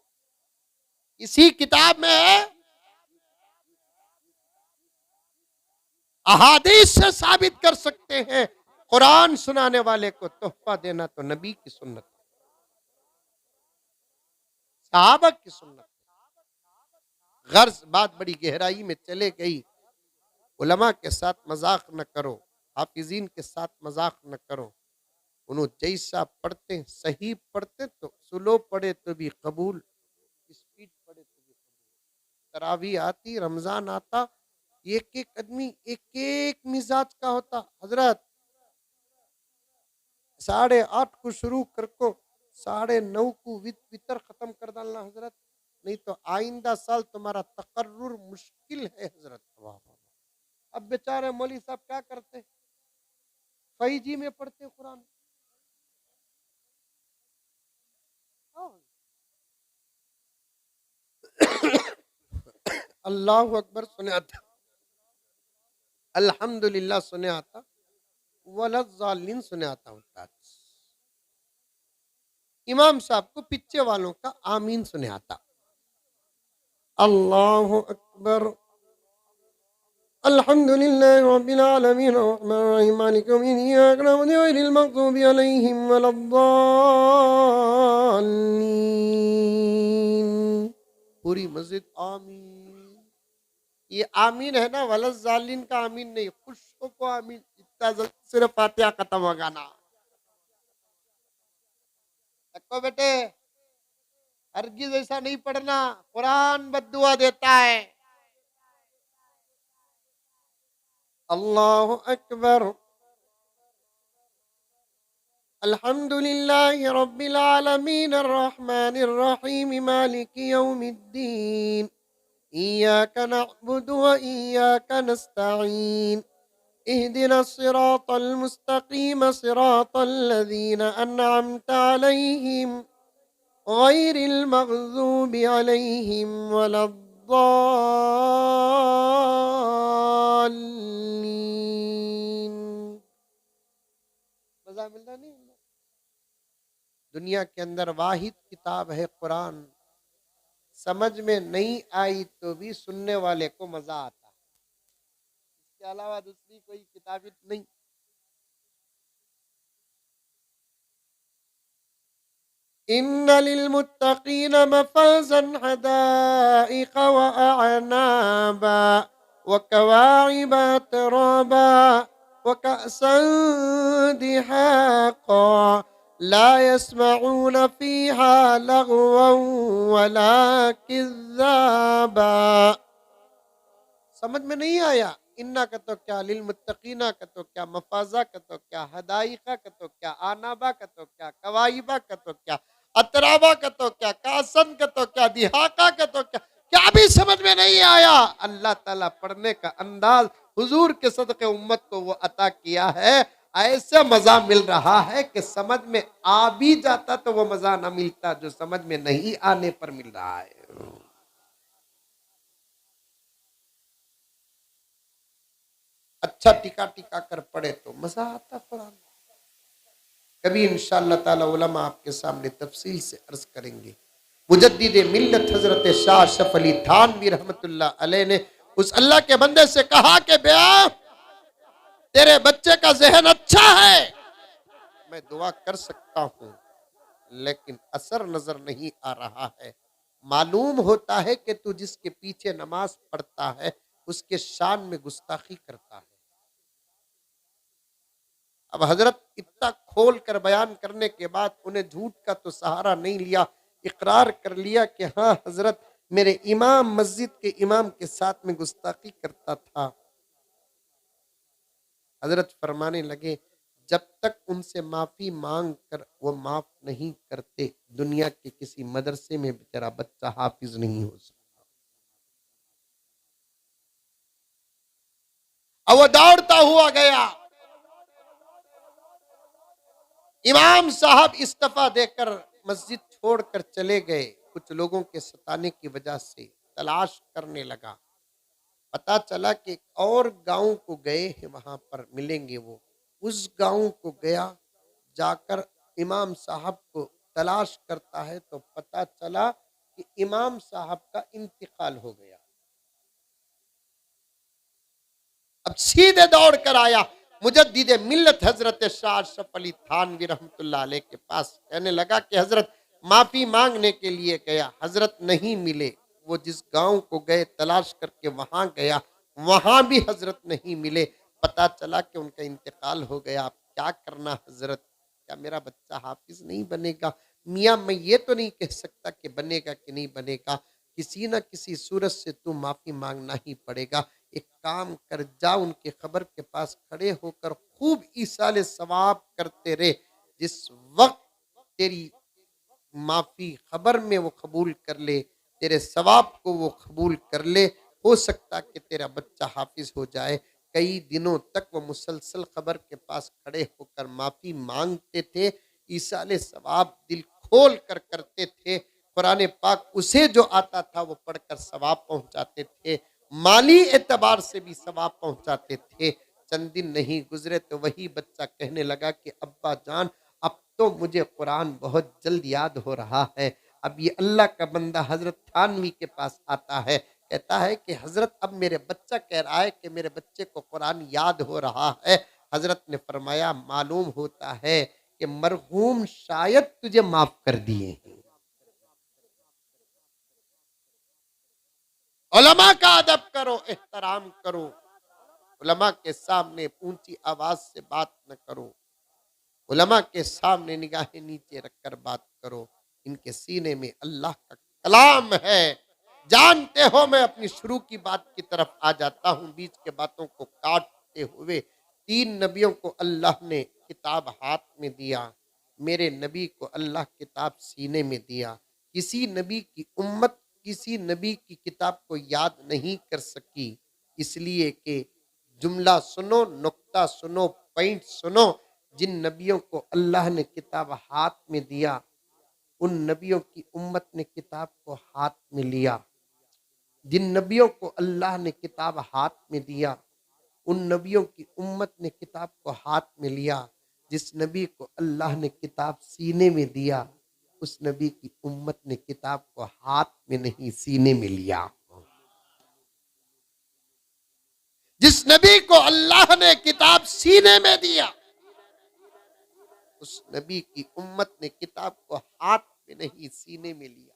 इसी किताब में है? अहादीस से साबित कर सकते हैं कुरान सुनाने वाले को तोहफा देना तो नबी की सुन्नत, सहाबा की सुन्नत। गर्ज बात बड़ी गहराई में चले गई। उलमा के साथ मजाक न करो, हाफिजीन के साथ मजाक न करो। उन्होंने जैसा पढ़ते सही पढ़ते तो स्लो पढ़े तो भी कबूल, स्पीड पढ़े तो भी कबूल। तरावी आती, रमजान आता, एक एक आदमी एक एक मिजाज का होता। हजरत 8:30 को शुरू कर को 9:30 को वितर खत्म कर डालना हजरत, नहीं तो आइंदा साल तुम्हारा तकर्रुर मुश्किल है हजरत। वाह वाह। अब बेचारे मौली साहब क्या करते, फैजी में पढ़ते कुरान। अल्लाह अकबर सुने आता, अल्हम्दुलिल्लाह सुने आता, वलज़ालिन सुने आता होता। इमाम साहब को पीछे वालों का आमीन सुने आता। अल्लाह अकबर। अल्हम्दुलिल्लाह रब्बिल आलमीन अर्रहमानिर रहीम मालिक यौमिद्दीन इय्याका नअबुदु व इय्याका नस्तईन अलैहिम वलद्दालीन। पूरी मस्जिद आमीन। ये आमीन है ना, वलज़ालिन का आमीन नहीं, खुशों को आमीन। इतना जल्दी सिर्फ फातिहा खत्म होगा ना। देखो बेटे, हरगिज़ ऐसा नहीं पढ़ना, कुरान बद्दुआ देता है। अल्लाहु अकबर। अल्हम्दुलिल्लाहि रब्बिल आलमीन अर्रहमानिर रहीम मालिकि यौमिद्दीन इय्याका नअबुदु व इय्याका नस्तईन इहदिनस सिरातल मुस्तकीम सिरातल लज़ीना अनअमता अलैहिम गैरिल मग़ज़ूबि अलैहिम वलद्दाल्लीन। मज़ा मिल रहा नहीं? दुनिया के अंदर वाहिद किताब है कुरान, समझ में नहीं आई तो भी सुनने वाले को मजा आता है। इसके अलावा दूसरी कोई किताब नहीं। इन्ना लिलमुत्तकीन मफ़ाज़न हदाइक़ व अअनाबा व कवाइब अतराबा व कअसन दिहाक़ा ला यस्मऊन फीहा लगवन वला किज़्ज़ाबा। समझ में नहीं आया? इन्ना का तो क्या, लिल मुत्तकीना का तो क्या, मफाजा का तो क्या, हदाइका का तो क्या, आनाबा का तो क्या, कवाइबा का तो क्या, अतराबा का तो क्या, कासन का तो क्या, दिहाका का तो क्या, क्या भी समझ में नहीं आया। अल्लाह ताला पढ़ने का अंदाज हुजूर के सदके उम्मत को वो अता किया है। ऐसे मजा मिल रहा है कि समझ में आ भी जाता तो वो मजा ना मिलता जो समझ में नहीं आने पर मिल रहा है। अच्छा टिका टिका कर पढ़े तो मजा आता कुरान। कभी इंशाअल्लाह ताला उलमा आपके सामने तफसील से अर्ज करेंगे। मुजद्दिद मिल्लत हजरत शाह अशरफ अली थानवी रहमतुल्लाह अलैह ने उस अल्लाह के बंदे से कहा कि बेआ, तेरे बच्चे का जहन अच्छा है, मैं दुआ कर सकता हूँ, लेकिन असर नजर नहीं आ रहा है। मालूम होता है कि तू जिसके पीछे नमाज पढ़ता है उसके शान में गुस्ताखी करता है। अब हजरत इतना खोल कर बयान करने के बाद उन्हें झूठ का तो सहारा नहीं लिया, इकरार कर लिया कि हाँ हजरत मेरे इमाम मस्जिद के इमाम के साथ में गुस्ताखी करता था। हजरत फरमाने लगे, जब तक उनसे माफी मांग कर वो माफ नहीं करते, दुनिया के किसी मदरसे में भी तेरा बच्चा हाफिज नहीं हो सकता। अब वो दौड़ता हुआ गया। इमाम साहब इस्तीफा देकर मस्जिद छोड़कर चले गए। कुछ लोगों के सताने की वजह से तलाश करने लगा। पता चला कि एक और गांव को गए हैं, वहां पर मिलेंगे वो। उस गांव को गया, जाकर इमाम साहब को तलाश करता है तो पता चला कि इमाम साहब का इंतकाल हो गया। अब सीधे दौड़ कर आया मुजद्दिद मिल्लत हजरत शाह अशरफ अली थानवी रहमतुल्लाह अलैह के पास। कहने लगा कि हजरत माफी मांगने के लिए गया, हजरत नहीं मिले। वो जिस गांव को गए तलाश करके वहां गया, वहां भी हजरत नहीं मिले। पता चला कि उनका इंतकाल हो गया। अब क्या करना हजरत, क्या मेरा बच्चा हाफिज नहीं बनेगा? मियाँ मैं ये तो नहीं कह सकता कि बनेगा कि नहीं बनेगा, किसी न किसी सूरत से तू माफी मांगना ही पड़ेगा। एक काम कर, जा उनके खबर के पास खड़े होकर खूब ईसाले सवाब करते रहे। जिस वक्त तेरी माफी खबर में वो कबूल कर ले, तेरे सवाब को वो कबूल कर ले, हो सकता कि तेरा बच्चा हाफिज हो जाए। कई दिनों तक वो मुसलसल खबर के पास खड़े होकर माफी मांगते थे, ईसाले सवाब दिल खोल कर करते थे। कुरान पाक उसे जो आता था वो पढ़कर सवाब पहुंचाते थे, माली एतबार से भी सवाब पहुंचाते थे। चंद दिन नहीं गुजरे तो वही बच्चा कहने लगा कि अब्बा जान, अब तो मुझे कुरान बहुत जल्द याद हो रहा है। अब ये अल्लाह का बंदा हजरत थानवी के पास आता है, कहता है कि हजरत अब मेरे बच्चा कह रहा है कि मेरे बच्चे को कुरान याद हो रहा है। हजरत ने फरमाया, मालूम होता है कि मरहूम शायद तुझे माफ कर दिए हैं। उलमा का अदब करो, एहतराम करो। उलमा के सामने ऊंची आवाज से बात न करो। उलमा के सामने निगाहें नीचे रखकर बात करो। इनके सीने में अल्लाह का कलाम है। जानते हो मैं अपनी शुरू की बात की तरफ आ जाता हूँ, बीच के बातों को काटते हुए। 3 नबियों को अल्लाह ने किताब हाथ में दिया, मेरे नबी को अल्लाह किताब सीने में दिया। किसी नबी की उम्मत किसी नबी की किताब को याद नहीं कर सकी, इसलिए कि जुमला सुनो, नुक्ता सुनो, पॉइंट सुनो। जिन नबियों को अल्लाह ने किताब हाथ में दिया, उन नबियों की उम्मत ने किताब को हाथ में लिया। जिन नबियों को अल्लाह ने किताब हाथ में दिया, उन नबियों की उम्मत ने किताब को हाथ में लिया। जिस नबी को अल्लाह ने किताब सीने में दिया, उस नबी की उम्मत ने किताब को हाथ में नहीं सीने में लिया। जिस नबी को अल्लाह ने किताब सीने में दिया, उस नबी की उम्मत ने किताब को हाथ में नहीं सीने में लिया।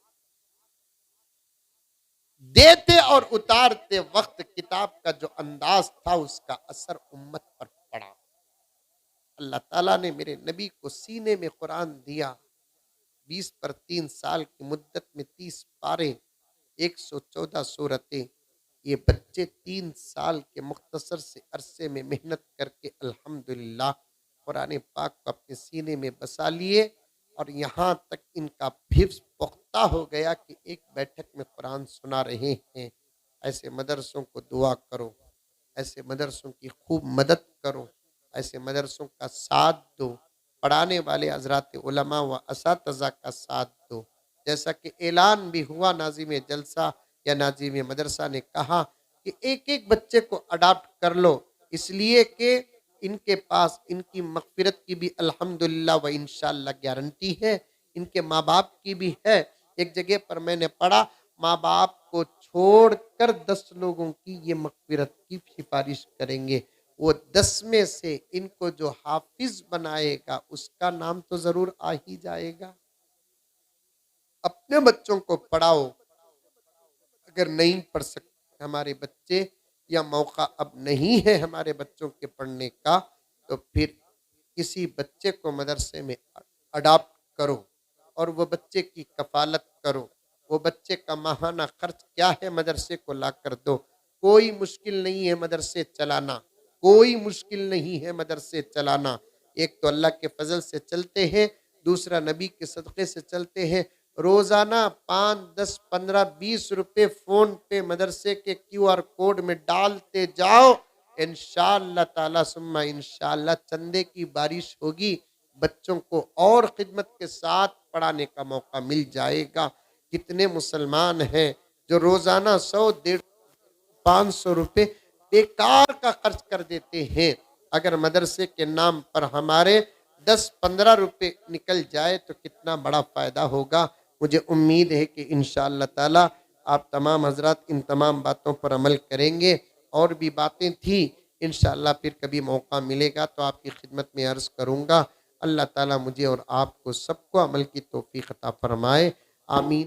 देते और उतारते वक्त किताब का जो अंदाज था, उसका असर उम्मत पर पड़ा। अल्लाह ताला ने मेरे नबी को सीने में कुरान दिया। 20 पर 3 साल की मुद्दत में 30 पारे, 114 सूरतें। ये बच्चे 3 साल के मुख्तसर से अरसे में मेहनत करके अल्हम्दुलिल्लाह कुरान पाक को अपने सीने में बसा लिए। और यहाँ तक इनका हिफ्ज़ पुख्ता हो गया कि एक बैठक में कुरान सुना रहे हैं। ऐसे मदरसों को दुआ करो, ऐसे मदरसों की खूब मदद करो, ऐसे मदरसों का साथ दो, पढ़ाने वाले हज़रात उलमा व असातिज़ा का साथ दो। जैसा कि ऐलान भी हुआ, नाज़िम जलसा या नाज़िम मदरसा ने कहा कि एक एक बच्चे को अडाप्ट कर लो, इसलिए कि इनके पास इनकी मग़फ़िरत की भी अल्हम्दुलिल्लाह व इंशाअल्लाह गारंटी है, इनके माँ बाप की भी है। एक जगह पर मैंने पढ़ा, माँ बाप को छोड़कर 10 लोगों की ये मग़फ़िरत की सिफारिश करेंगे। वो 10 में से इनको जो हाफिज बनाएगा उसका नाम तो जरूर आ ही जाएगा। अपने बच्चों को पढ़ाओ। अगर नहीं पढ़ सकते हमारे बच्चे या मौका अब नहीं है हमारे बच्चों के पढ़ने का, तो फिर किसी बच्चे को मदरसे में अडॉप्ट करो और वो बच्चे की कफालत करो। वो बच्चे का माहाना खर्च क्या है, मदरसे को ला कर दो। कोई मुश्किल नहीं है मदरसे चलाना, कोई मुश्किल नहीं है मदरसे चलाना। एक तो अल्लाह के फजल से चलते हैं, दूसरा नबी के सदक़े से चलते हैं। रोजाना 5, 10, 15, 20 रुपए फोन पे मदरसे के QR कोड में डालते जाओ, इंशाअल्लाह ताला सुम्मा इंशाअल्लाह चंदे की बारिश होगी, बच्चों को और खिदमत के साथ पढ़ाने का मौका मिल जाएगा। कितने मुसलमान हैं जो रोजाना 100, 150, 500 रुपए बेकार का खर्च कर देते हैं। अगर मदरसे के नाम पर हमारे 10-15 रुपए निकल जाए तो कितना बड़ा फायदा होगा। मुझे उम्मीद है कि इंशाअल्लाह ताला आप तमाम हजरात इन तमाम बातों पर अमल करेंगे। और भी बातें थी, इंशाअल्लाह फिर कभी मौका मिलेगा तो आपकी खिदमत में अर्ज करूँगा। अल्लाह ताला मुझे और आपको सबको अमल की तौफीक अता फरमाए। आमीन।